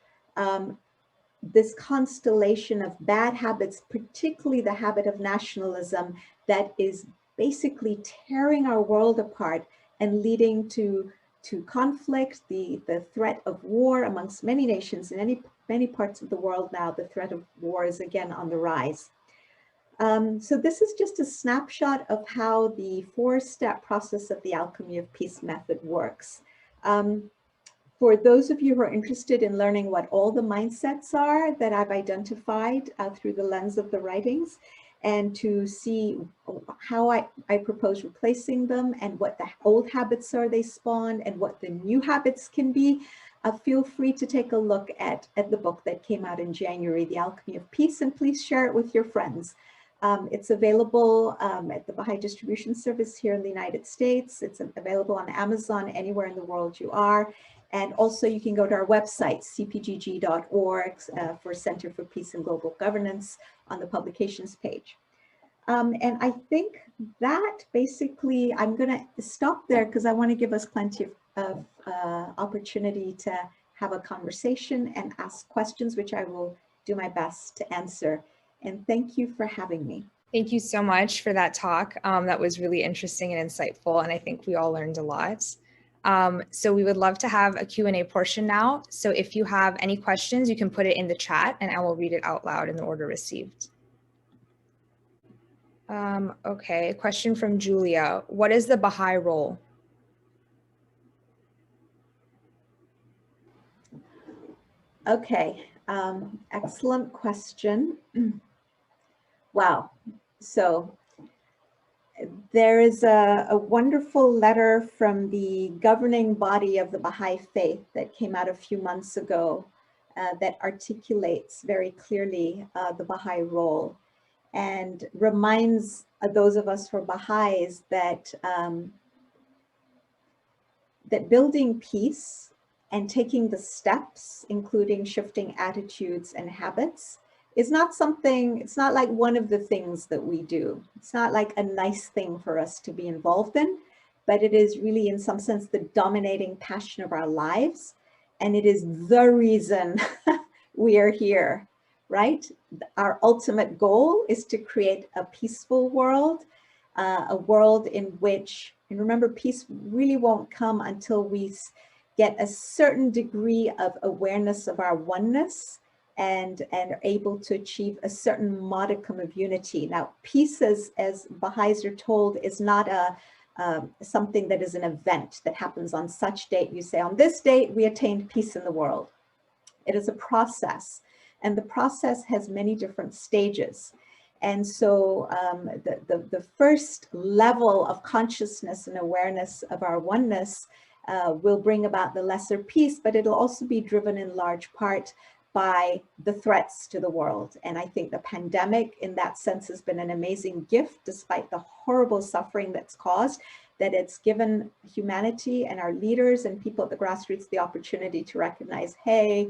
C: this constellation of bad habits, particularly the habit of nationalism that is basically tearing our world apart and leading to conflict, the threat of war amongst many nations in many parts of the world now. The threat of war is again on the rise. So this is just a snapshot of how the four-step process of the Alchemy of Peace method works. For those of you who are interested in learning what all the mindsets are that I've identified through the lens of the writings, and to see how I propose replacing them and what the old habits are they spawn and what the new habits can be, feel free to take a look at the book that came out in January, The Alchemy of Peace, and please share it with your friends. It's available at the Baha'i Distribution Service here in the United States. It's available on Amazon anywhere in the world you are. And also you can go to our website, cpgg.org, for Center for Peace and Global Governance on the publications page. And I think that basically, I'm gonna stop there because I wanna give us plenty of opportunity to have a conversation and ask questions, which I will do my best to answer. And thank you for having me.
B: Thank you so much for that talk. That was really interesting and insightful, and I think we all learned a lot. So we would love to have a Q&A portion now. So if you have any questions, you can put it in the chat and I will read it out loud in the order received. Okay, a question from Julia. What is the Baha'i role?
C: Okay, excellent question. Wow, so there is a wonderful letter from the governing body of the Baha'i Faith that came out a few months ago that articulates very clearly the Baha'i role and reminds those of us who are Baha'is that, that building peace and taking the steps, including shifting attitudes and habits, is not something, it's not like one of the things that we do. It's not like a nice thing for us to be involved in, but it is really in some sense the dominating passion of our lives. And it is the reason we are here, right? Our ultimate goal is to create a peaceful world, a world in which, and remember, peace really won't come until we get a certain degree of awareness of our oneness and are able to achieve a certain modicum of unity. Now, peace, as Baha'is are told, is not something that is an event that happens on such date. You say, on this date, we attained peace in the world. It is a process, and the process has many different stages. And so the first level of consciousness and awareness of our oneness will bring about the lesser peace, but it'll also be driven in large part by the threats to the world. And I think the pandemic in that sense has been an amazing gift, despite the horrible suffering that's caused, that it's given humanity and our leaders and people at the grassroots the opportunity to recognize, hey,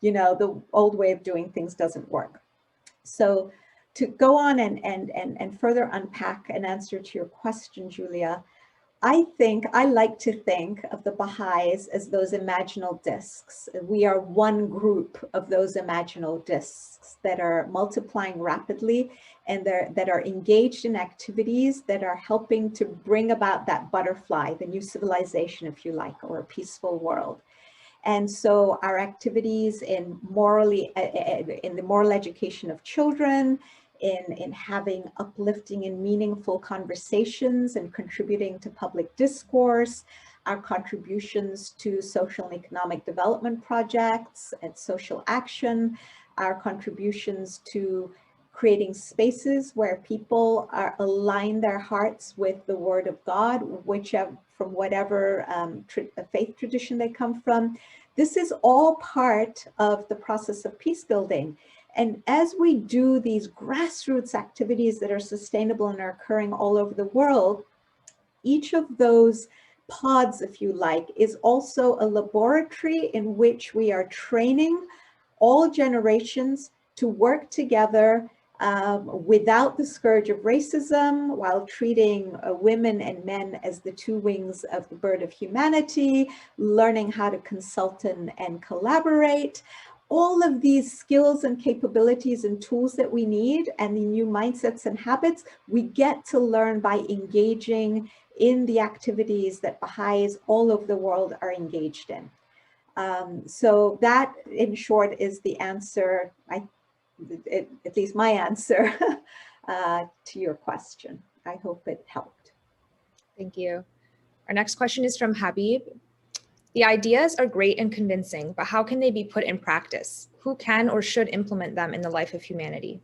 C: you know, the old way of doing things doesn't work. So to go on and further unpack an answer to your question, Julia, I like to think of the Baha'is as those imaginal discs. We are one group of those imaginal discs that are multiplying rapidly and that are engaged in activities that are helping to bring about that butterfly, the new civilization, if you like, or a peaceful world. And so our activities in the moral education of children, in having uplifting and meaningful conversations and contributing to public discourse, our contributions to social and economic development projects and social action, our contributions to creating spaces where people align their hearts with the Word of God, from whatever faith tradition they come from. This is all part of the process of peace building. And as we do these grassroots activities that are sustainable and are occurring all over the world, each of those pods, if you like, is also a laboratory in which we are training all generations to work together without the scourge of racism, while treating women and men as the two wings of the bird of humanity, learning how to consult and collaborate. All of these skills and capabilities and tools that we need, and the new mindsets and habits, we get to learn by engaging in the activities that Baha'is all over the world are engaged in. So that, in short, is the answer, at least my answer to your question. I hope it helped.
B: Thank you. Our next question is from Habib. The ideas are great and convincing, but how can they be put in practice? Who can or should implement them in the life of humanity?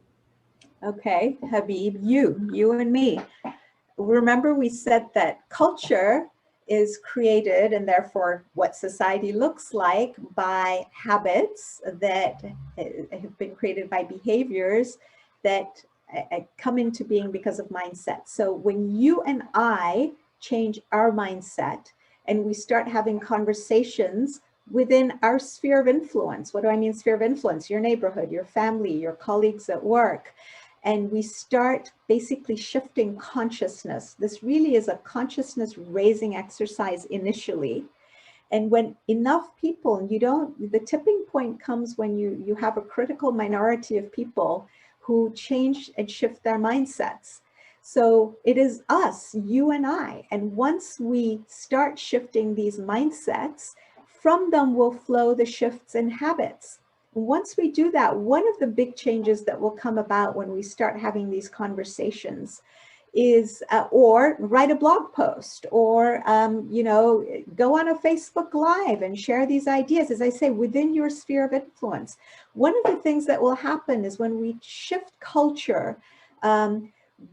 C: Okay, Habib, you and me. Remember, we said that culture is created, and therefore what society looks like, by habits that have been created by behaviors that come into being because of mindset. So when you and I change our mindset and we start having conversations within our sphere of influence, what do I mean sphere of influence? Your neighborhood, your family, your colleagues at work, and we start basically shifting consciousness. This really is a consciousness raising exercise initially. And when enough people, the tipping point comes when you have a critical minority of people who change and shift their mindsets. So it is us, you and I. And once we start shifting these mindsets, from them will flow the shifts in habits. Once we do that, one of the big changes that will come about when we start having these conversations is, or write a blog post, or, go on a Facebook Live and share these ideas, as I say, within your sphere of influence. One of the things that will happen is when we shift culture,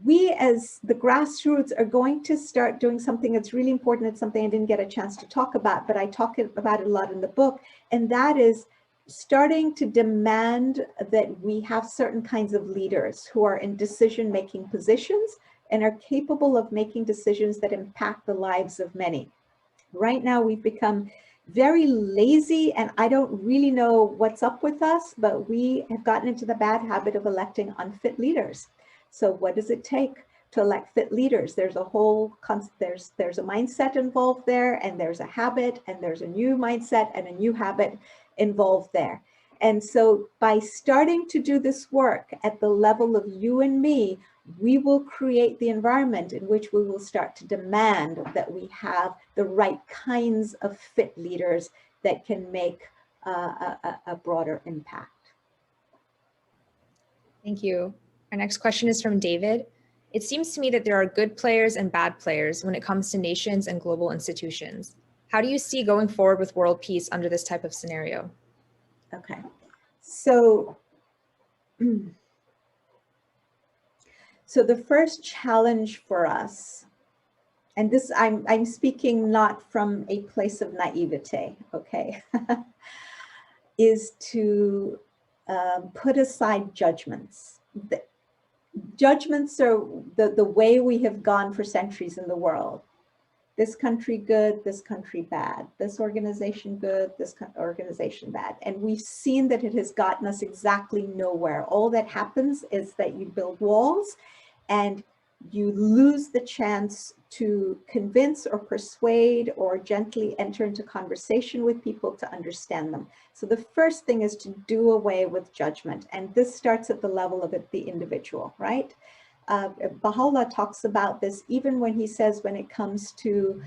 C: we as the grassroots are going to start doing something that's really important. It's something I didn't get a chance to talk about, but I talk about it a lot in the book, and that is starting to demand that we have certain kinds of leaders who are in decision-making positions and are capable of making decisions that impact the lives of many. Right now, we've become very lazy, and I don't really know what's up with us, but we have gotten into the bad habit of electing unfit leaders. So what does it take to elect fit leaders? There's a whole there's a mindset involved there, and there's a habit, and there's a new mindset and a new habit involved there. And so by starting to do this work at the level of you and me, we will create the environment in which we will start to demand that we have the right kinds of fit leaders that can make a broader impact.
B: Thank you. Our next question is from David. It seems to me that there are good players and bad players when it comes to nations and global institutions. How do you see going forward with world peace under this type of scenario?
C: Okay, so the first challenge for us, and this I'm speaking not from a place of naivete, okay, is to put aside judgments. Judgments are the way we have gone for centuries in the world. This country good, this country bad. This organization good, this organization bad. And we've seen that it has gotten us exactly nowhere. All that happens is that you build walls and you lose the chance to convince or persuade or gently enter into conversation with people to understand them. So the first thing is to do away with judgment. And this starts at the level of the individual, right? Baha'u'llah talks about this even when he says, when it comes to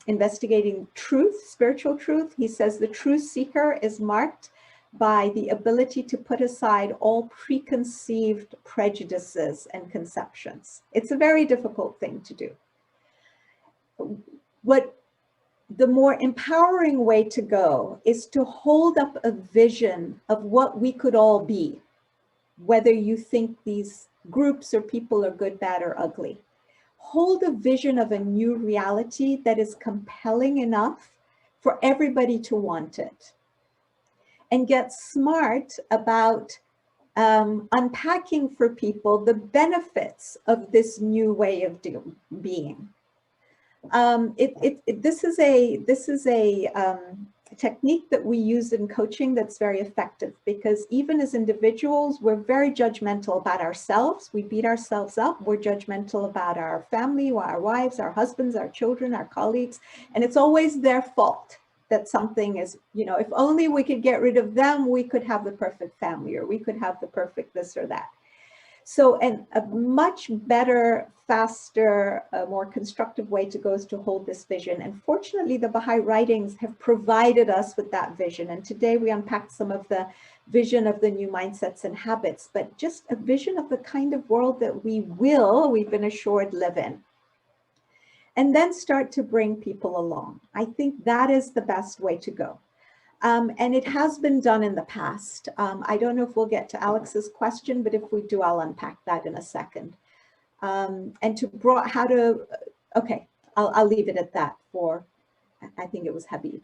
C: investigating truth, spiritual truth, he says the truth seeker is marked by the ability to put aside all preconceived prejudices and conceptions. It's a very difficult thing to do. What the more empowering way to go is to hold up a vision of what we could all be, whether you think these groups or people are good, bad, or ugly. Hold a vision of a new reality that is compelling enough for everybody to want it. And get smart about unpacking for people the benefits of this new way of being. This is a technique that we use in coaching that's very effective, because even as individuals, we're very judgmental about ourselves. We beat ourselves up. We're judgmental about our family, our wives, our husbands, our children, our colleagues, and it's always their fault that something is, you know, if only we could get rid of them, we could have the perfect family, or we could have the perfect this or that. So, and a much better, faster, more constructive way to go is to hold this vision. And fortunately, the Baha'i writings have provided us with that vision. And today we unpacked some of the vision of the new mindsets and habits, but just a vision of the kind of world that we've been assured, live in. And then start to bring people along. I think that is the best way to go. And it has been done in the past. I don't know if we'll get to Alex's question, but if we do, I'll unpack that in a second. And to how to, okay, I'll leave it at that for, I think it was Habib.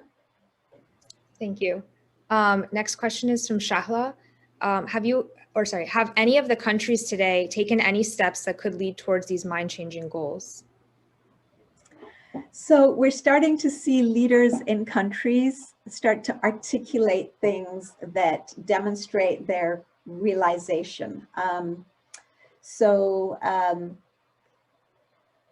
B: Thank you. Next question is from Shahla. Have any of the countries today taken any steps that could lead towards these mind-changing goals?
C: So we're starting to see leaders in countries start to articulate things that demonstrate their realization.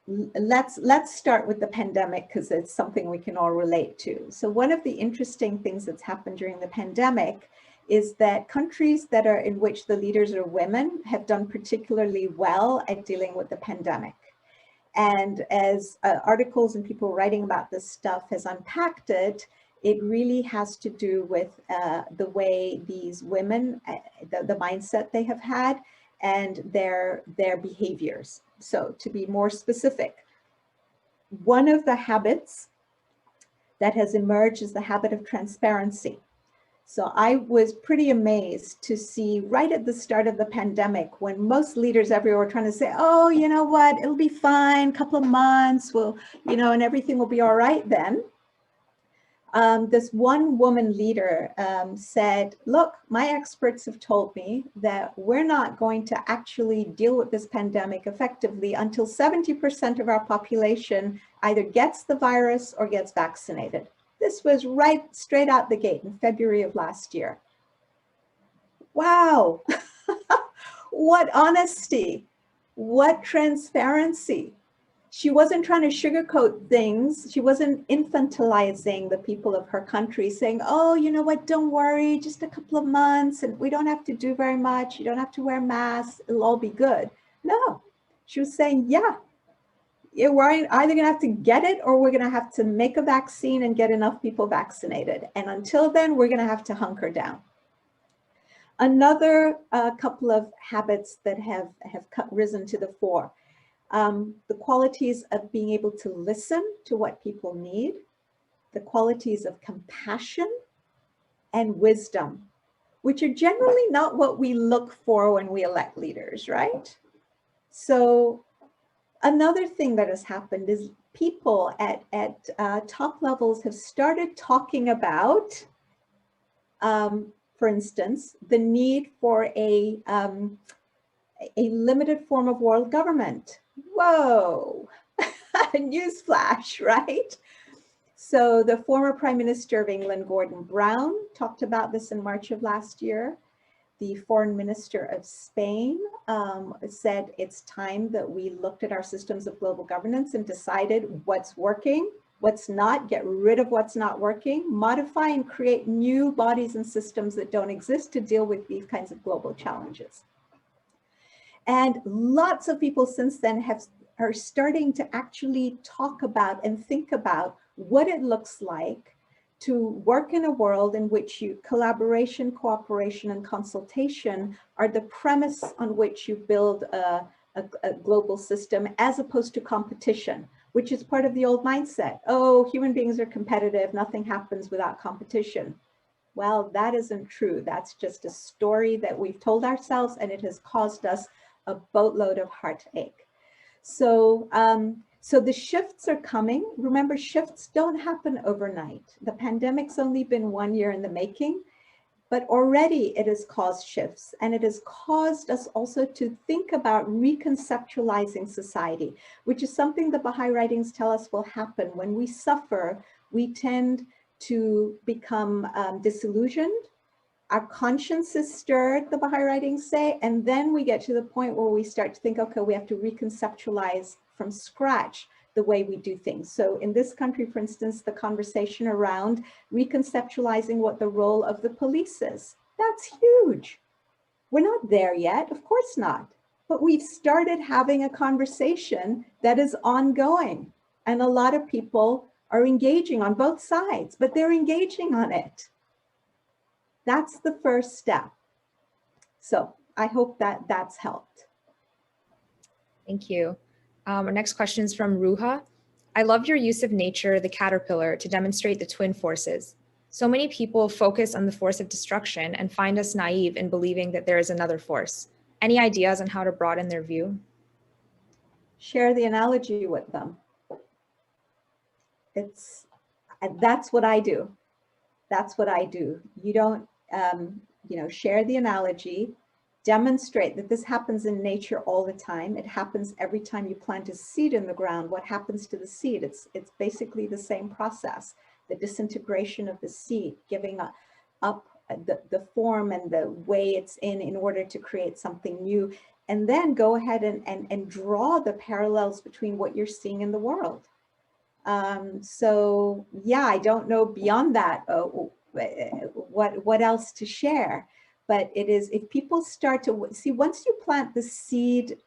C: Let's start with the pandemic, because it's something we can all relate to. So one of the interesting things that's happened during the pandemic is that countries that are in which the leaders are women have done particularly well at dealing with the pandemic. And as articles and people writing about this stuff has unpacked it, it really has to do with the way these women, the mindset they have had, and their behaviors. So to be more specific, one of the habits that has emerged is the habit of transparency. So I was pretty amazed to see right at the start of the pandemic, when most leaders everywhere were trying to say, oh, you know what, it'll be fine, couple of months, we'll, you know, and everything will be all right then. This one woman leader said, look, my experts have told me that we're not going to actually deal with this pandemic effectively until 70% of our population either gets the virus or gets vaccinated. This was right straight out the gate in February of last year. Wow, what honesty, what transparency. She wasn't trying to sugarcoat things. She wasn't infantilizing the people of her country, saying, oh, you know what, don't worry, just a couple of months and we don't have to do very much. You don't have to wear masks, it'll all be good. No, she was saying, yeah, we're either going to have to get it or we're going to have to make a vaccine and get enough people vaccinated. And until then, we're going to have to hunker down. Another couple of habits that have risen to the fore. The qualities of being able to listen to what people need, the qualities of compassion and wisdom, which are generally not what we look for when we elect leaders, right? So another thing that has happened is people at top levels have started talking about, for instance, the need for a limited form of world government. Whoa, newsflash, right? So the former Prime Minister of England, Gordon Brown, talked about this in March of last year. The Foreign Minister of Spain said it's time that we looked at our systems of global governance and decided what's working, what's not, get rid of what's not working, modify and create new bodies and systems that don't exist to deal with these kinds of global challenges. And lots of people since then are starting to actually talk about and think about what it looks like to work in a world in which collaboration, cooperation, and consultation are the premise on which you build a global system, as opposed to competition. which is part of the old mindset. Oh, human beings are competitive. Nothing happens without competition. Well, that isn't true. That's just a story that we've told ourselves, and it has caused us a boatload of heartache. So, so the shifts are coming. Remember, shifts don't happen overnight. The pandemic's only been 1 year in the making, but already it has caused shifts, and it has caused us also to think about reconceptualizing society, which is something the Baha'i writings tell us will happen. When we suffer, we tend to become disillusioned. Our conscience is stirred, the Baha'i writings say, and then we get to the point where we start to think, okay, we have to reconceptualize from scratch the way we do things. So in this country, for instance, the conversation around reconceptualizing what the role of the police is, that's huge. We're not there yet, of course not, but we've started having a conversation that is ongoing, and a lot of people are engaging on both sides, but they're engaging on it. That's the first step. So I hope that that's helped.
B: Thank you. Our next question is from Ruha. I love your use of nature, the caterpillar, to demonstrate the twin forces. So many people focus on the force of destruction and find us naive in believing that there is another force. Any ideas on how to broaden their view?
C: Share the analogy with them. That's what I do. That's what I do. You don't, share the analogy, demonstrate that this happens in nature all the time. It happens every time you plant a seed in the ground. What happens to the seed? It's basically the same process. The disintegration of the seed, giving up the form and the way it's in order to create something new. And then go ahead and draw the parallels between what you're seeing in the world. So yeah, I don't know beyond that what else to share, but it is, if people start to see, once you plant the seed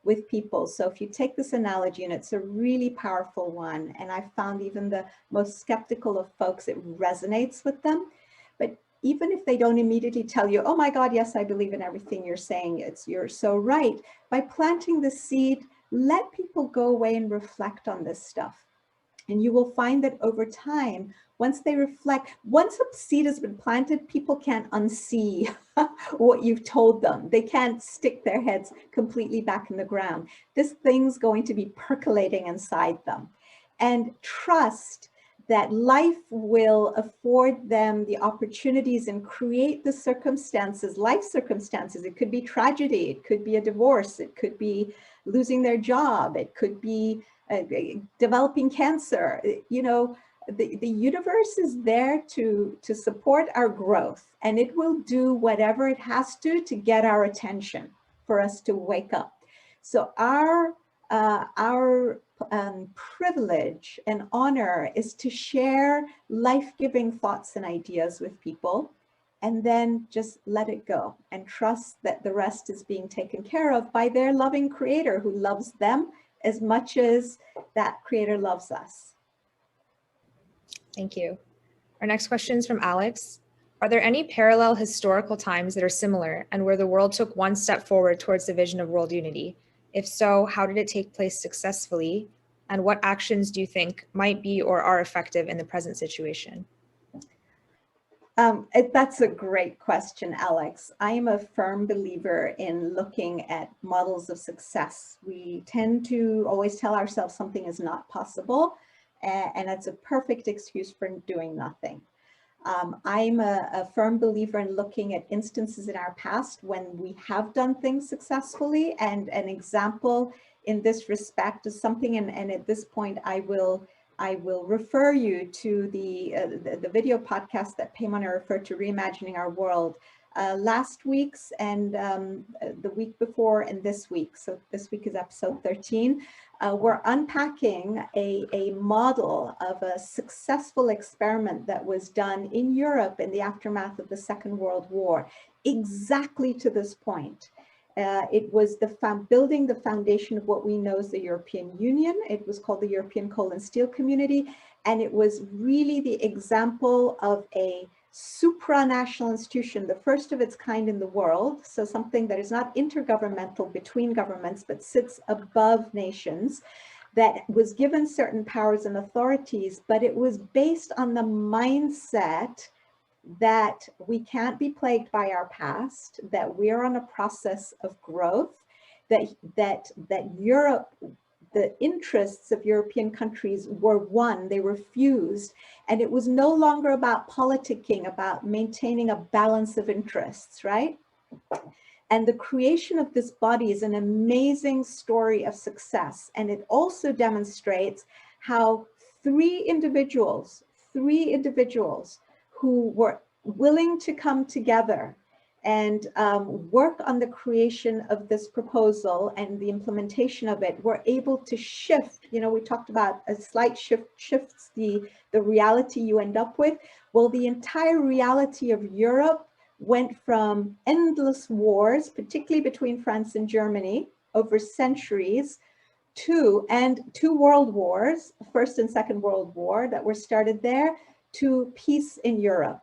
C: with people, so if you take this analogy, and it's a really powerful one, and I found even the most skeptical of folks, it resonates with them, but even if they don't immediately tell you, oh my God, yes, I believe in everything you're saying, you're so right, by planting the seed, let people go away and reflect on this stuff. And you will find that over time, once they reflect, once a seed has been planted, people can't unsee what you've told them. They can't stick their heads completely back in the ground. This thing's going to be percolating inside them. And trust that life will afford them the opportunities and create the circumstances, life circumstances. It could be tragedy, it could be a divorce, it could be losing their job, it could be developing cancer. You know, the universe is there to support our growth, and it will do whatever it has to get our attention, for us to wake up. So our privilege and honor is to share life-giving thoughts and ideas with people, and then just let it go and trust that the rest is being taken care of by their loving creator, who loves them as much as that creator loves us.
B: Thank you. Our next question is from Alex. Are there any parallel historical times that are similar and where the world took one step forward towards the vision of world unity? If so, how did it take place successfully? And what actions do you think might be or are effective in the present situation?
C: That's a great question, Alex. I am a firm believer in looking at models of success. We tend to always tell ourselves something is not possible, and it's a perfect excuse for doing nothing. I'm a firm believer in looking at instances in our past when we have done things successfully, and an example in this respect is something, and at this point I will refer you to the video podcast that Payman referred to, Reimagining Our World, last week's and the week before and this week. So this week is episode 13. We're unpacking a model of a successful experiment that was done in Europe in the aftermath of the Second World War, exactly to this point. It was building the foundation of what we know as the European Union. It was called the European Coal and Steel Community, and it was really the example of a supranational institution, the first of its kind in the world, so something that is not intergovernmental between governments, but sits above nations, that was given certain powers and authorities, but it was based on the mindset that we can't be plagued by our past, that we're on a process of growth, that Europe, the interests of European countries were one, they were fused, and it was no longer about politicking, about maintaining a balance of interests, right? And the creation of this body is an amazing story of success. And it also demonstrates how three individuals who were willing to come together and work on the creation of this proposal and the implementation of it were able to shift. You know, we talked about a slight shift shifts the reality you end up with. Well, the entire reality of Europe went from endless wars, particularly between France and Germany over centuries, to two world wars, First and Second World War that were started there, to peace in Europe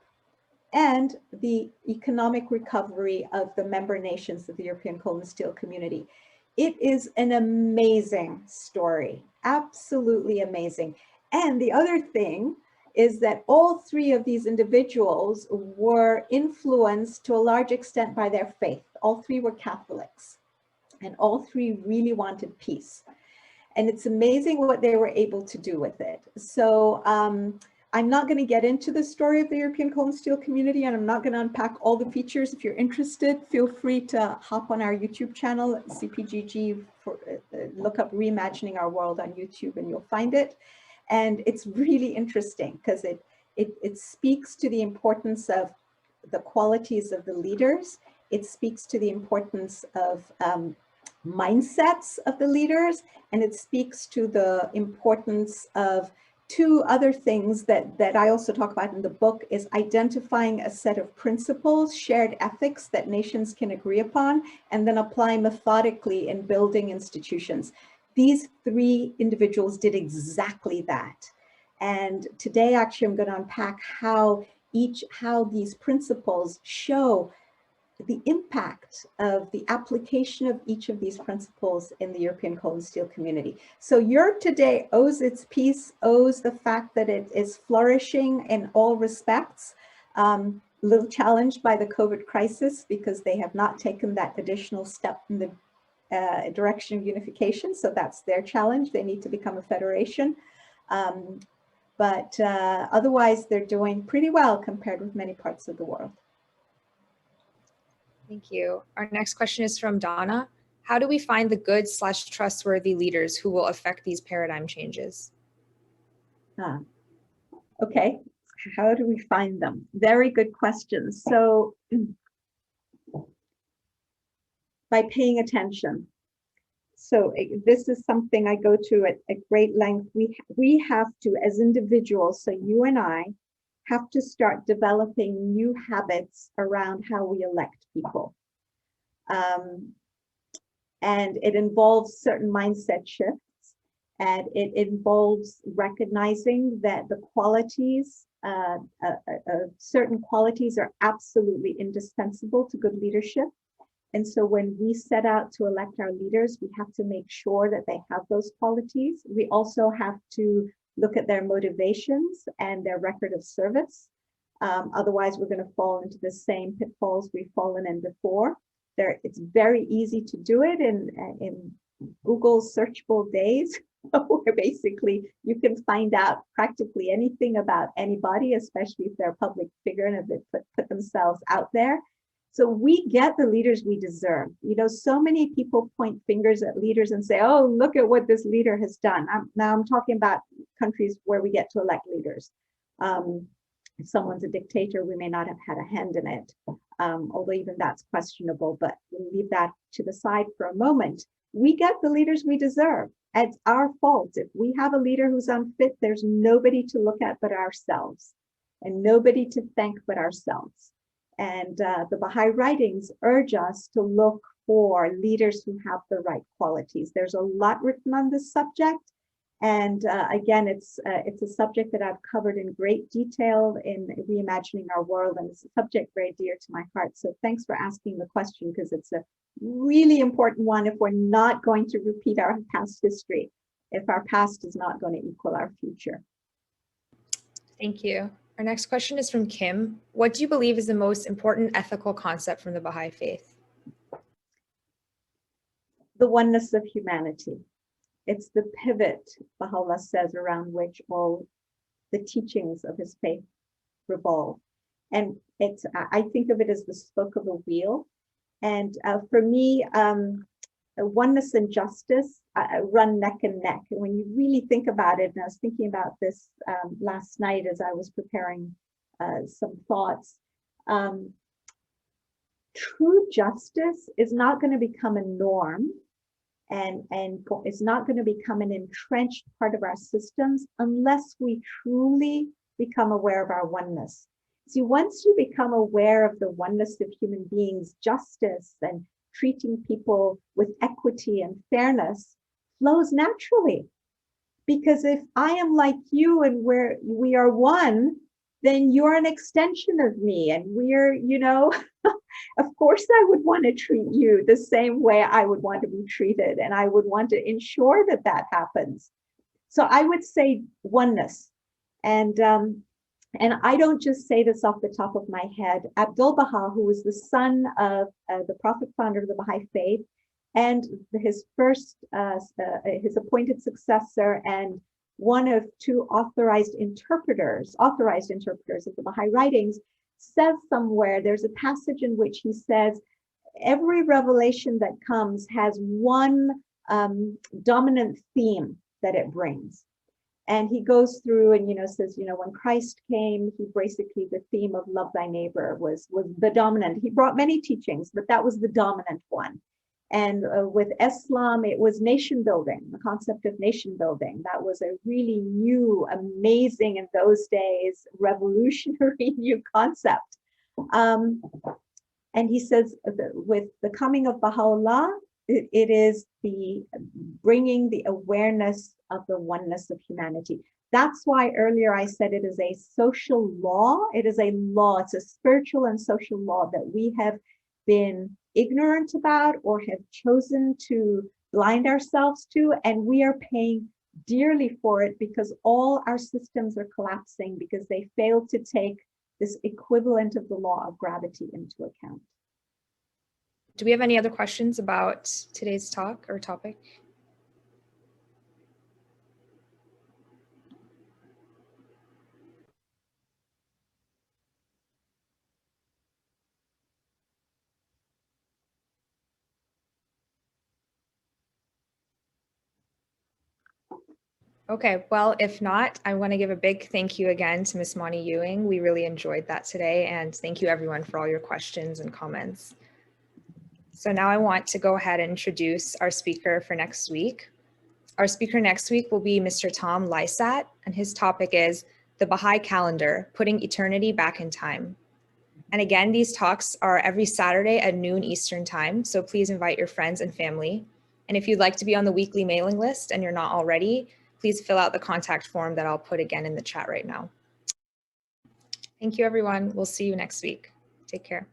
C: and the economic recovery of the member nations of the European Coal and Steel Community. It is an amazing story, absolutely amazing. And the other thing is that all three of these individuals were influenced to a large extent by their faith. All three were Catholics, and all three really wanted peace. And it's amazing what they were able to do with it. So I'm not going to get into the story of the European Coal and Steel Community, and I'm not going to unpack all the features. If you're interested, feel free to hop on our YouTube channel, CPGG, look up Reimagining Our World on YouTube, and you'll find it. And it's really interesting because it speaks to the importance of the qualities of the leaders. It speaks to the importance of mindsets of the leaders, and it speaks to the importance of two other things that I also talk about in the book, is identifying a set of principles, shared ethics that nations can agree upon, and then apply methodically in building institutions. These three individuals did exactly that. And today, actually, I'm going to unpack how these principles show the impact of the application of each of these principles in the European Coal and Steel Community. So Europe today owes its peace, owes the fact that it is flourishing in all respects. A little challenged by the COVID crisis because they have not taken that additional step in the direction of unification. So that's their challenge. They need to become a federation. But otherwise, they're doing pretty well compared with many parts of the world.
B: Thank you. Our next question is from Donna. How do we find the good/trustworthy leaders who will affect these paradigm changes?
C: Okay, how do we find them? Very good questions. So by paying attention. So this is something I go to at great length. We have to, as individuals, so you and I, have to start developing new habits around how we elect people. And it involves certain mindset shifts, and it involves recognizing that the qualities, certain qualities are absolutely indispensable to good leadership. And so when we set out to elect our leaders, we have to make sure that they have those qualities. We also have to look at their motivations and their record of service. Otherwise, we're going to fall into the same pitfalls we've fallen in before. It's very easy to do it in Google's searchable days, where basically you can find out practically anything about anybody, especially if they're a public figure and if they put themselves out there. So we get the leaders we deserve. You know, so many people point fingers at leaders and say, oh, look at what this leader has done. Now I'm talking about countries where we get to elect leaders. If someone's a dictator, we may not have had a hand in it, although even that's questionable, but we'll leave that to the side for a moment. We get the leaders we deserve. It's our fault. If we have a leader who's unfit, there's nobody to look at but ourselves, and nobody to thank but ourselves. And the Baha'i writings urge us to look for leaders who have the right qualities. There's a lot written on this subject. And again, it's a subject that I've covered in great detail in Reimagining Our World, and it's a subject very dear to my heart. So thanks for asking the question, because it's a really important one if we're not going to repeat our past history. if our past is not going to equal our future.
B: Thank you. Our next question is from Kim. What do you believe is the most important ethical concept from the Baha'i Faith?
C: The oneness of humanity. It's the pivot, Baha'u'llah says, around which all the teachings of his faith revolve. And I think of it as the spoke of a wheel. And for me, oneness and justice run neck and neck. And when you really think about it, and I was thinking about this last night as I was preparing some thoughts, true justice is not going to become a norm and it's not going to become an entrenched part of our systems unless we truly become aware of our oneness. See, once you become aware of the oneness of human beings, justice and treating people with equity and fairness flows naturally. Because if I am like you and we are one, then you're an extension of me. And we're, of course I would want to treat you the same way I would want to be treated. And I would want to ensure that that happens. So I would say oneness. And I don't just say this off the top of my head. Abdul Baha, who was the son of the Prophet founder of the Baha'i Faith, and his appointed successor, and one of two authorized interpreters of the Baha'i writings, says somewhere, there's a passage in which he says, every revelation that comes has one dominant theme that it brings. And he goes through and, says, when Christ came, he basically, the theme of love thy neighbor was the dominant. He brought many teachings, but that was the dominant one. And with Islam, it was nation building, the concept of nation building. That was a really new, amazing, in those days, revolutionary new concept. And he says, with the coming of Baha'u'llah, it is the bringing the awareness of the oneness of humanity. That's why earlier I said it is a social law. It is a law. It's a spiritual and social law that we have been ignorant about or have chosen to blind ourselves to, and we are paying dearly for it because all our systems are collapsing because they failed to take this equivalent of the law of gravity into account.
B: Do we have any other questions about today's talk or topic? Okay, well, if not, I want to give a big thank you again to Ms. Maani Ewing. We really enjoyed that today, and thank you everyone for all your questions and comments. So now I want to go ahead and introduce our speaker for next week. Our speaker next week will be Mr. Tom Lysat, and his topic is The Baha'i Calendar, Putting Eternity Back in Time. And again, these talks are every Saturday at noon Eastern Time, so please invite your friends and family. And if you'd like to be on the weekly mailing list and you're not already, please fill out the contact form that I'll put again in the chat right now. Thank you, everyone. We'll see you next week. Take care.